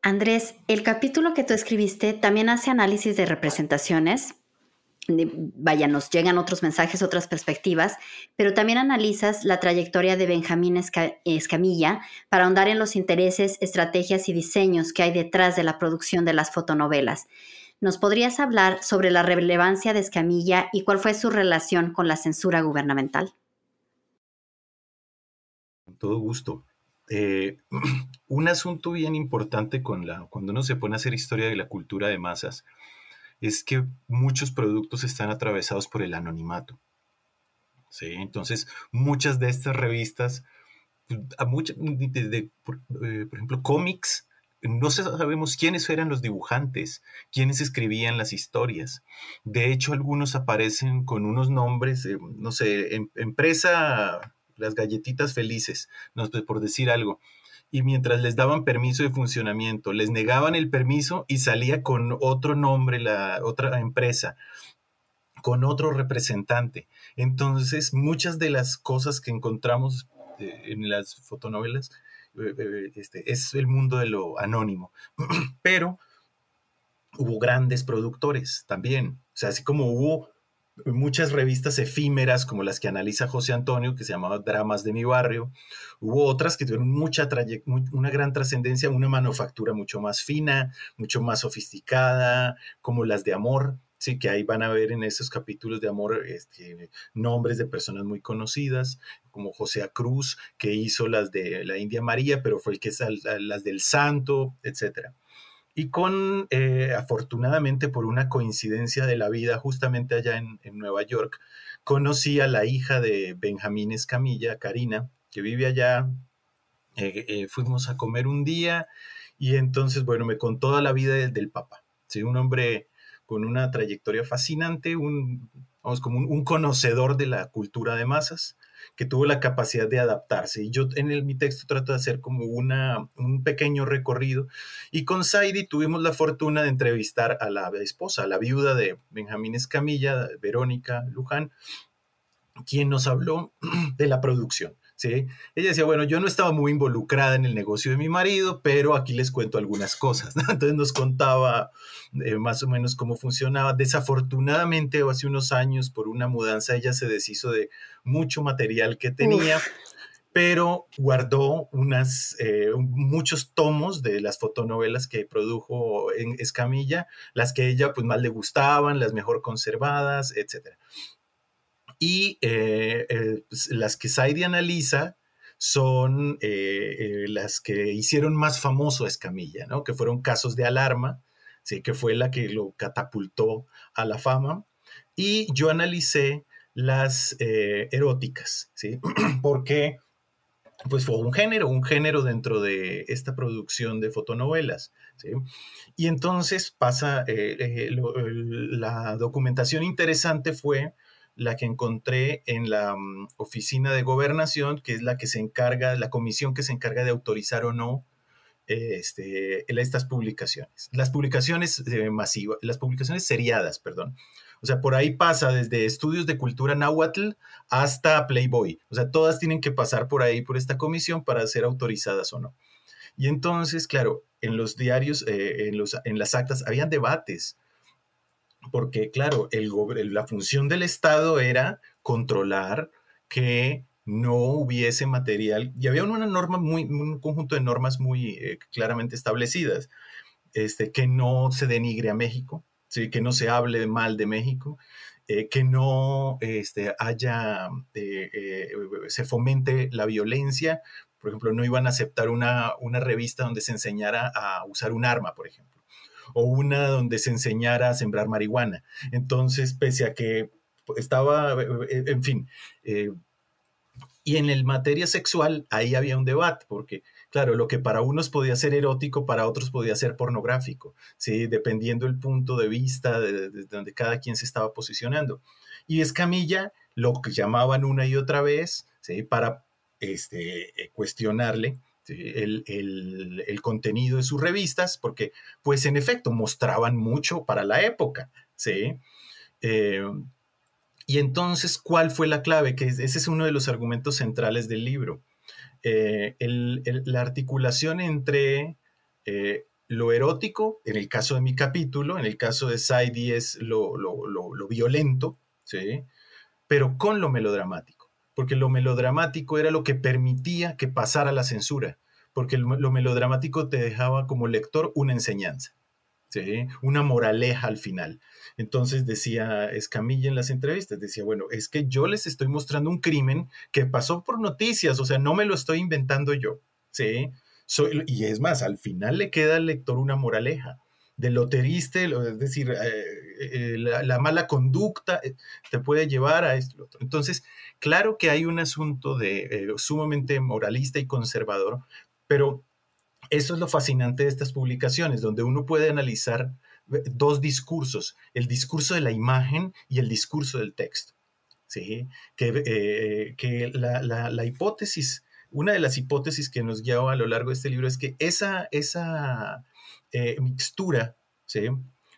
Andrés, el capítulo que tú escribiste también hace análisis de representaciones. Vaya, nos llegan otros mensajes, otras perspectivas, pero también analizas la trayectoria de Benjamín Escamilla para ahondar en los intereses, estrategias y diseños que hay detrás de la producción de las fotonovelas. ¿Nos podrías hablar sobre la relevancia de Escamilla y cuál fue su relación con la censura gubernamental? Con todo gusto. Un asunto bien importante cuando uno se pone a hacer historia de la cultura de masas es que muchos productos están atravesados por el anonimato. ¿Sí? Entonces, muchas de estas revistas, por ejemplo, cómics, no sabemos quiénes eran los dibujantes, quiénes escribían las historias. De hecho, algunos aparecen con unos nombres, no sé, empresa Las Galletitas Felices, no sé, por decir algo. Y mientras les daban permiso de funcionamiento, les negaban el permiso y salía con otro nombre la otra empresa, con otro representante. Entonces, muchas de las cosas que encontramos en las fotonovelas es el mundo de lo anónimo. Pero hubo grandes productores también. O sea, así como hubo muchas revistas efímeras como las que analiza José Antonio, que se llamaban Dramas de mi Barrio. Hubo otras que tuvieron una gran trascendencia, una manufactura mucho más fina, mucho más sofisticada, como las de Amor. Sí, que ahí van a ver en esos capítulos de Amor nombres de personas muy conocidas, como José Cruz, que hizo las de la India María, pero fue el que hizo las del Santo, etcétera. Y afortunadamente por una coincidencia de la vida, justamente allá en Nueva York, conocí a la hija de Benjamín Escamilla, Karina, que vive allá. Fuimos a comer un día y entonces, bueno, me contó toda la vida del papá. ¿Sí? Un hombre con una trayectoria fascinante, como un conocedor de la cultura de masas, que tuvo la capacidad de adaptarse. Y yo mi texto trato de hacer como un pequeño recorrido. Y con Saidi tuvimos la fortuna de entrevistar a la esposa, a la viuda de Benjamín Escamilla, Verónica Luján, quien nos habló de la producción. ¿Sí? Ella decía, bueno, yo no estaba muy involucrada en el negocio de mi marido, pero aquí les cuento algunas cosas, ¿no? Entonces nos contaba más o menos cómo funcionaba. Desafortunadamente, hace unos años, por una mudanza, ella se deshizo de mucho material que tenía, pero guardó muchos tomos de las fotonovelas que produjo en Escamilla, las que a ella pues, más le gustaban, las mejor conservadas, etcétera. Y pues, las que Saidi analiza son las que hicieron más famoso a Escamilla, ¿no? Que fueron Casos de Alarma, ¿sí? Que fue la que lo catapultó a la fama. Y yo analicé las eróticas, ¿sí? Porque pues fue un género dentro de esta producción de fotonovelas, ¿sí? Y entonces pasa, la documentación interesante fue la que encontré en la oficina de gobernación, que es la que se encarga, la comisión que se encarga de autorizar o no estas publicaciones. Las publicaciones masivas, las publicaciones seriadas, perdón. O sea, por ahí pasa desde estudios de cultura náhuatl hasta Playboy. O sea, todas tienen que pasar por ahí, por esta comisión, para ser autorizadas o no. Y entonces, claro, en los diarios, en las actas, habían debates, porque, claro, la función del Estado era controlar que no hubiese material, y había una norma un conjunto de normas muy claramente establecidas, que no se denigre a México, ¿sí? Que no se hable mal de México, que no se fomente la violencia. Por ejemplo, no iban a aceptar una revista donde se enseñara a usar un arma, por ejemplo, o una donde se enseñara a sembrar marihuana. Entonces, pese a que estaba, en fin, y en el materia sexual, ahí había un debate, porque, claro, lo que para unos podía ser erótico, para otros podía ser pornográfico, ¿sí? Dependiendo del punto de vista de donde cada quien se estaba posicionando. Y Escamilla lo que llamaban una y otra vez, ¿sí? Para cuestionarle, ¿sí? el contenido de sus revistas, porque, pues, en efecto, mostraban mucho para la época, ¿sí? Y entonces, ¿cuál fue la clave? Que ese es uno de los argumentos centrales del libro. La articulación entre lo erótico, en el caso de mi capítulo, en el caso de Saidi es lo violento, ¿sí? Pero con lo melodramático, porque lo melodramático era lo que permitía que pasara la censura, porque lo melodramático te dejaba como lector una enseñanza, ¿sí? Una moraleja al final. Entonces decía Escamilla en las entrevistas, decía, bueno, es que yo les estoy mostrando un crimen que pasó por noticias, o sea, no me lo estoy inventando yo, ¿sí? Y es más, al final le queda al lector una moraleja del loteriste, es decir, la mala conducta te puede llevar a esto y lo otro. Entonces, claro que hay un asunto sumamente moralista y conservador, pero eso es lo fascinante de estas publicaciones, donde uno puede analizar dos discursos, el discurso de la imagen y el discurso del texto. ¿Sí? Que la hipótesis, una de las hipótesis que nos guiaba a lo largo de este libro es que esa mixtura, ¿sí?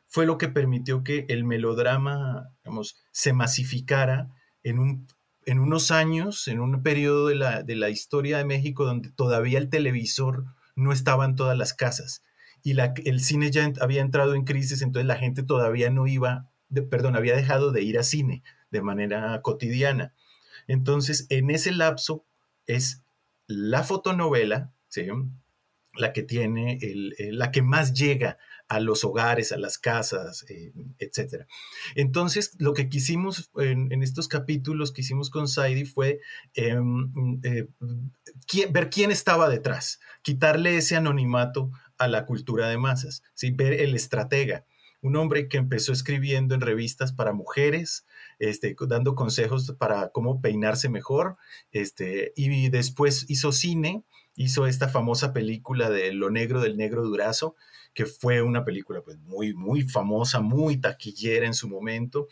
Fue lo que permitió que el melodrama, digamos, se masificara en unos años, en un periodo de la historia de México donde todavía el televisor no estaba en todas las casas y el cine ya había entrado en crisis, entonces la gente todavía no había dejado de ir a cine de manera cotidiana. Entonces, en ese lapso es la fotonovela, ¿sí? La que tiene, la que más llega a los hogares, a las casas, etc. Entonces, lo que quisimos en estos capítulos que hicimos con Saidi fue ver quién estaba detrás, quitarle ese anonimato a la cultura de masas, ¿sí? Ver el estratega, un hombre que empezó escribiendo en revistas para mujeres, dando consejos para cómo peinarse mejor, y después hizo cine, hizo esta famosa película de Lo negro del negro Durazo, que fue una película pues, muy, muy famosa, muy taquillera en su momento.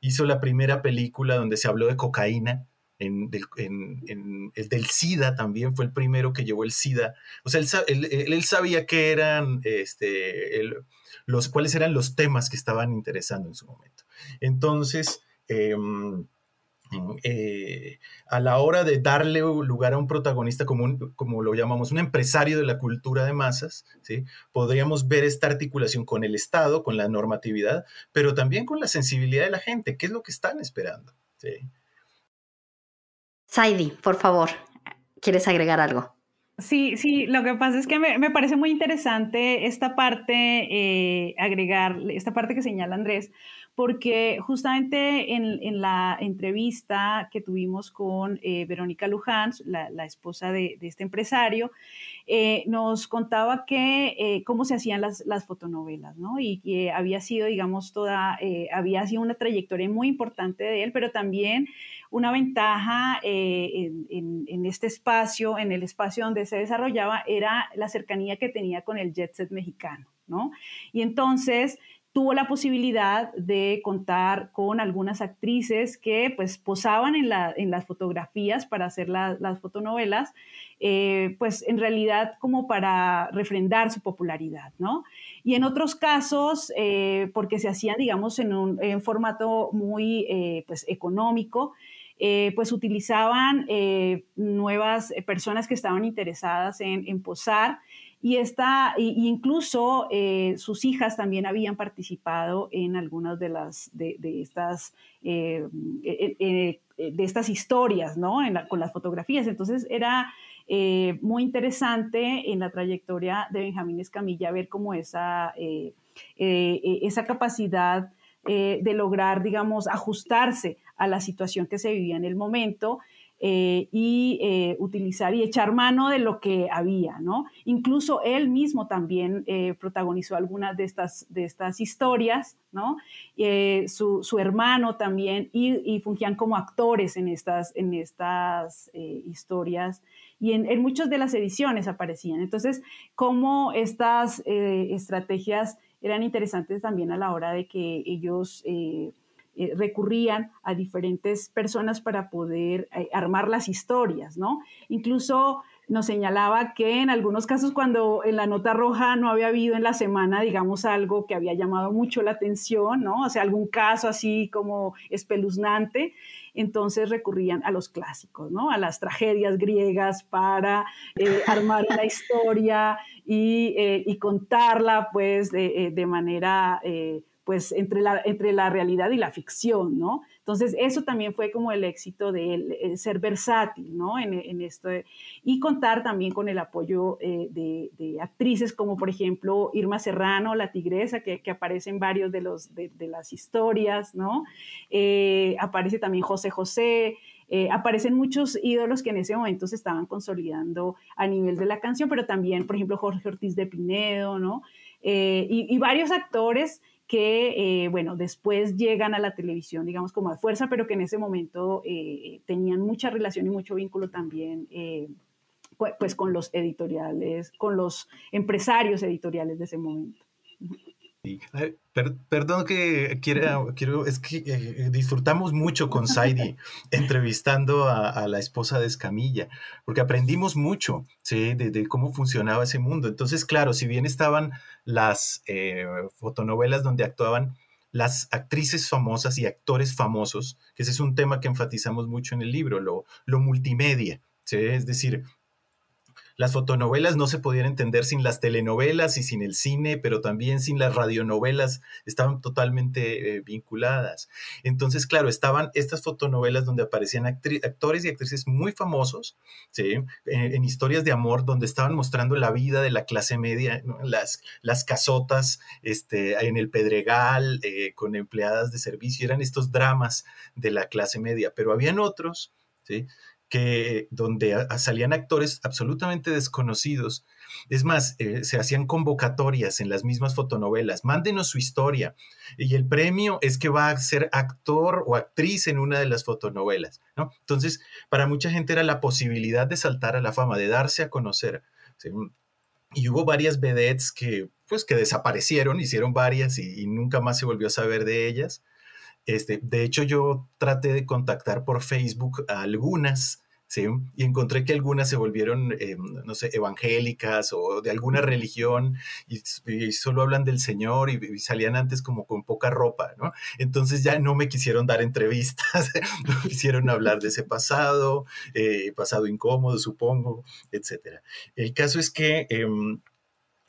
Hizo la primera película donde se habló de cocaína, el del SIDA también fue el primero que llevó el SIDA. O sea, él sabía que eran, cuáles eran los temas que estaban interesando en su momento. Entonces, a la hora de darle lugar a un protagonista como lo llamamos, un empresario de la cultura de masas, ¿sí? Podríamos ver esta articulación con el Estado, con la normatividad, pero también con la sensibilidad de la gente. ¿Qué es lo que están esperando? ¿Sí? Saidi, por favor, ¿quieres agregar algo? Sí, lo que pasa es que me parece muy interesante esta parte, agregar esta parte que señala Andrés, porque justamente en la entrevista que tuvimos con Verónica Luján, la esposa de este empresario, nos contaba que cómo se hacían las fotonovelas, ¿no? Y que había sido, digamos, había sido una trayectoria muy importante de él, pero también una ventaja en este espacio, en el espacio donde se desarrollaba, era la cercanía que tenía con el jet set mexicano, ¿no? Y entonces tuvo la posibilidad de contar con algunas actrices que pues posaban en las fotografías para hacer las fotonovelas, pues en realidad como para refrendar su popularidad, ¿no? Y en otros casos, porque se hacían, digamos, en un formato muy pues económico, pues utilizaban nuevas personas que estaban interesadas en posar, y incluso sus hijas también habían participado en algunas de estas historias, ¿no? Con las fotografías. Entonces era muy interesante en la trayectoria de Benjamín Escamilla ver cómo esa capacidad de lograr, digamos, ajustarse a la situación que se vivía en el momento, y utilizar y echar mano de lo que había, ¿no? Incluso él mismo también protagonizó algunas de estas historias, ¿no? Su hermano también, y fungían como actores en estas historias, y en muchas de las ediciones aparecían. Entonces, cómo estas estrategias eran interesantes también a la hora de que ellos recurrían a diferentes personas para poder armar las historias, ¿no? Incluso nos señalaba que en algunos casos, cuando en la nota roja no había habido en la semana, digamos, algo que había llamado mucho la atención, ¿no? O sea, algún caso así como espeluznante, entonces recurrían a los clásicos, ¿no? A las tragedias griegas para armar una historia y contarla, pues, de manera pues entre la realidad y la ficción, ¿no? Entonces, eso también fue como el éxito de él, el ser versátil, ¿no? En esto, y contar también con el apoyo de actrices como, por ejemplo, Irma Serrano, la tigresa, que aparece en varios de las historias, ¿no? Aparece también José José, aparecen muchos ídolos que en ese momento se estaban consolidando a nivel de la canción, pero también, por ejemplo, Jorge Ortiz de Pinedo, ¿no? Y varios actores que, bueno, después llegan a la televisión, digamos, como a fuerza, pero que en ese momento tenían mucha relación y mucho vínculo también, pues, con los editoriales, con los empresarios editoriales de ese momento. Sí. Perdón que quiero, es que disfrutamos mucho con Saidi entrevistando a la esposa de Escamilla, porque aprendimos mucho, ¿sí? de cómo funcionaba ese mundo. Entonces, claro, si bien estaban las fotonovelas donde actuaban las actrices famosas y actores famosos, que ese es un tema que enfatizamos mucho en el libro, lo multimedia, ¿sí? Es decir, las fotonovelas no se podían entender sin las telenovelas y sin el cine, pero también sin las radionovelas, estaban totalmente vinculadas. Entonces, claro, estaban estas fotonovelas donde aparecían actores y actrices muy famosos, ¿sí? En historias de amor, donde estaban mostrando la vida de la clase media, ¿no? Las casotas en el Pedregal, con empleadas de servicio, eran estos dramas de la clase media, pero habían otros, ¿sí? Donde salían actores absolutamente desconocidos. Es más, se hacían convocatorias en las mismas fotonovelas. Mándenos su historia. Y el premio es que va a ser actor o actriz en una de las fotonovelas, ¿no? Entonces, para mucha gente era la posibilidad de saltar a la fama, de darse a conocer, ¿sí? Y hubo varias vedettes que desaparecieron, hicieron varias y nunca más se volvió a saber de ellas. De hecho, yo traté de contactar por Facebook a algunas, ¿sí? Y encontré que algunas se volvieron, no sé, evangélicas o de alguna religión y solo hablan del Señor y salían antes como con poca ropa, ¿no? Entonces ya no me quisieron dar entrevistas, no quisieron hablar de ese pasado incómodo, supongo, etc. El caso es que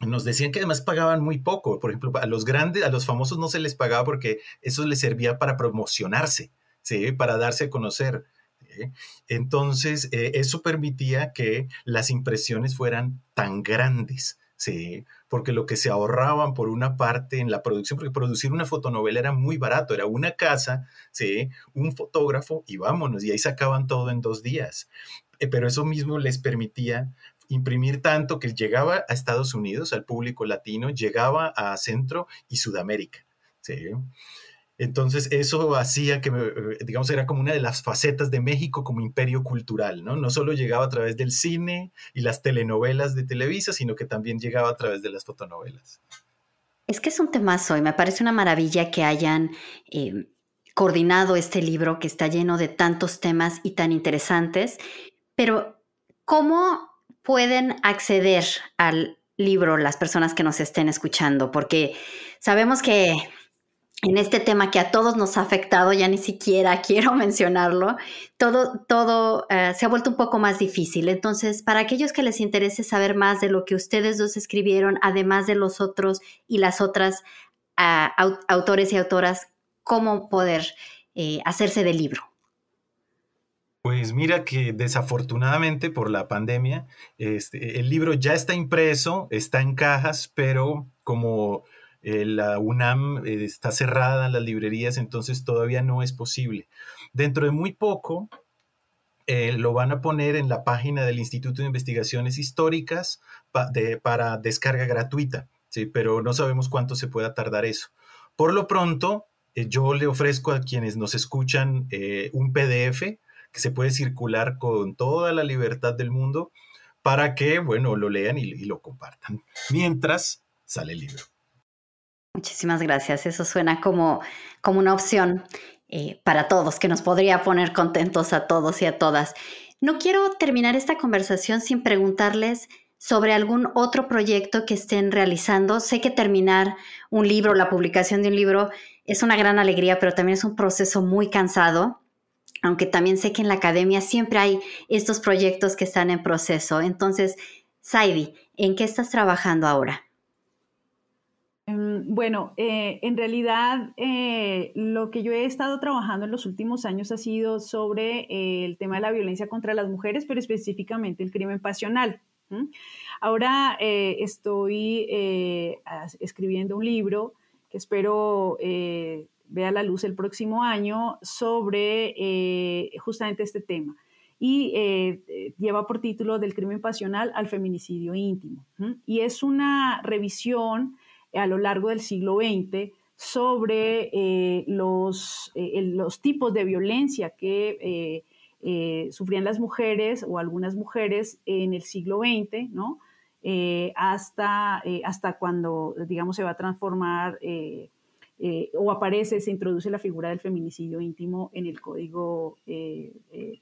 nos decían que además pagaban muy poco. Por ejemplo, a los grandes, a los famosos no se les pagaba porque eso les servía para promocionarse, ¿sí? Para darse a conocer, ¿sí? Entonces, eso permitía que las impresiones fueran tan grandes, ¿sí? Porque lo que se ahorraban por una parte en la producción, porque producir una fotonovela era muy barato, era una casa, ¿sí? Un fotógrafo y vámonos, y ahí sacaban todo en 2 días. Pero eso mismo les permitía imprimir tanto que llegaba a Estados Unidos, al público latino, llegaba a Centro y Sudamérica, ¿sí? Entonces eso hacía que, digamos, era como una de las facetas de México como imperio cultural, ¿no? No solo llegaba a través del cine y las telenovelas de Televisa, sino que también llegaba a través de las fotonovelas. Es que es un temazo y me parece una maravilla que hayan coordinado este libro que está lleno de tantos temas y tan interesantes, pero ¿cómo pueden acceder al libro las personas que nos estén escuchando? Porque sabemos que en este tema que a todos nos ha afectado, ya ni siquiera quiero mencionarlo, todo se ha vuelto un poco más difícil. Entonces, para aquellos que les interese saber más de lo que ustedes dos escribieron, además de los otros y las otras autores y autoras, ¿cómo poder hacerse del libro? Pues mira que desafortunadamente por la pandemia, el libro ya está impreso, está en cajas, pero como la UNAM está cerrada en las librerías, entonces todavía no es posible. Dentro de muy poco lo van a poner en la página del Instituto de Investigaciones Históricas para descarga gratuita, ¿sí? Pero no sabemos cuánto se pueda tardar eso. Por lo pronto, yo le ofrezco a quienes nos escuchan un PDF que se puede circular con toda la libertad del mundo para que, bueno, lo lean y lo compartan mientras sale el libro. Muchísimas gracias. Eso suena como una opción para todos, que nos podría poner contentos a todos y a todas. No quiero terminar esta conversación sin preguntarles sobre algún otro proyecto que estén realizando. Sé que terminar un libro, la publicación de un libro, es una gran alegría, pero también es un proceso muy cansado, aunque también sé que en la academia siempre hay estos proyectos que están en proceso. Entonces, Saidi, ¿en qué estás trabajando ahora? Bueno, en realidad lo que yo he estado trabajando en los últimos años ha sido sobre el tema de la violencia contra las mujeres, pero específicamente el crimen pasional. Ahora estoy escribiendo un libro que espero vea la luz el próximo año sobre justamente este tema. Y lleva por título Del crimen pasional al feminicidio íntimo. Y es una revisión a lo largo del siglo XX sobre los tipos de violencia que sufrían las mujeres o algunas mujeres en el siglo XX, ¿no? Hasta cuando, digamos, se va a transformar o se introduce la figura del feminicidio íntimo en el Código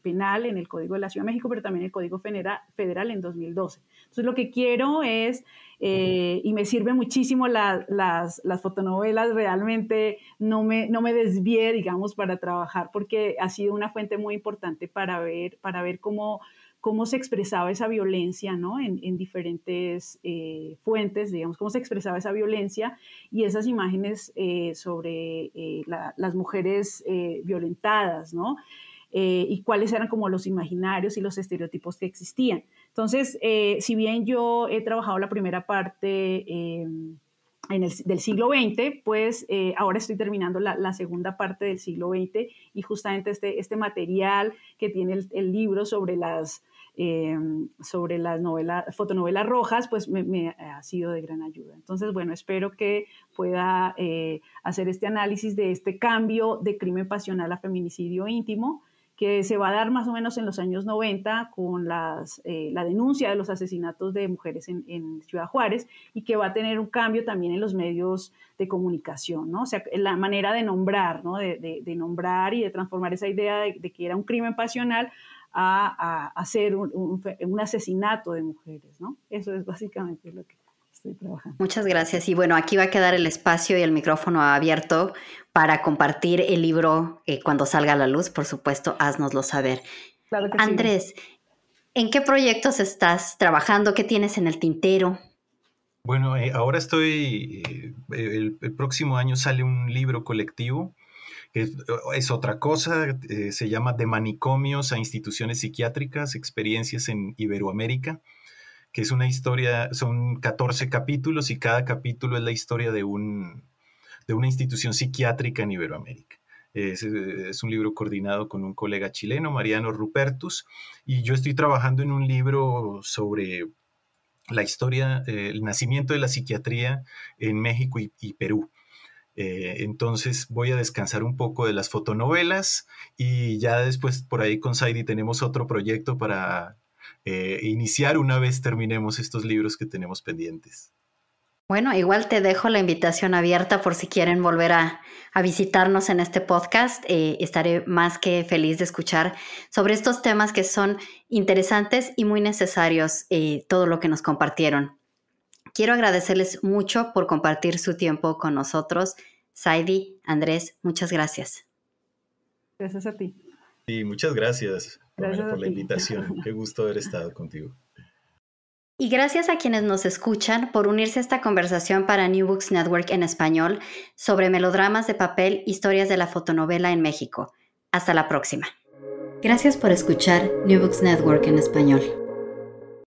Penal, en el Código de la Ciudad de México, pero también en el Código Federal en 2012. Entonces, lo que quiero es, y me sirven muchísimo las fotonovelas, realmente no me desvié, digamos, para trabajar, porque ha sido una fuente muy importante para ver cómo se expresaba esa violencia, ¿no? En diferentes fuentes, digamos, cómo se expresaba esa violencia y esas imágenes sobre las mujeres violentadas, ¿no? Y cuáles eran como los imaginarios y los estereotipos que existían. Entonces, si bien yo he trabajado la primera parte del siglo XX, pues ahora estoy terminando la segunda parte del siglo XX y justamente este material que tiene el libro sobre las fotonovelas rojas, pues me ha sido de gran ayuda. Entonces, bueno, espero que pueda hacer este análisis de este cambio de crimen pasional a feminicidio íntimo, que se va a dar más o menos en los años 90 con la denuncia de los asesinatos de mujeres en Ciudad Juárez, y que va a tener un cambio también en los medios de comunicación, ¿no? O sea, la manera de nombrar, ¿no? De nombrar y de transformar esa idea de que era un crimen pasional a hacer un asesinato de mujeres, ¿no? Eso es básicamente lo que estoy trabajando. Muchas gracias. Y bueno, aquí va a quedar el espacio y el micrófono abierto para compartir el libro cuando salga a la luz. Por supuesto, háznoslo saber. Claro que Andrés, sí. ¿En qué proyectos estás trabajando? ¿Qué tienes en el tintero? Bueno, ahora el próximo año sale un libro colectivo, que es otra cosa, se llama De manicomios a instituciones psiquiátricas, experiencias en Iberoamérica, que es una historia, son 14 capítulos y cada capítulo es la historia de una institución psiquiátrica en Iberoamérica. Es un libro coordinado con un colega chileno, Mariano Rupertus, y yo estoy trabajando en un libro sobre la historia, el nacimiento de la psiquiatría en México y Perú. Entonces voy a descansar un poco de las fotonovelas y ya después por ahí con Saidi tenemos otro proyecto para iniciar una vez terminemos estos libros que tenemos pendientes. Bueno, igual te dejo la invitación abierta por si quieren volver a visitarnos en este podcast. Estaré más que feliz de escuchar sobre estos temas que son interesantes y muy necesarios, todo lo que nos compartieron. Quiero agradecerles mucho por compartir su tiempo con nosotros. Saidi, Andrés, muchas gracias. Gracias a ti. Sí, muchas gracias, Pamela, por la ti. invitación. Qué gusto haber estado contigo. Y gracias a quienes nos escuchan por unirse a esta conversación para New Books Network en español sobre melodramas de papel, historias de la fotonovela en México. Hasta la próxima. Gracias por escuchar New Books Network en español.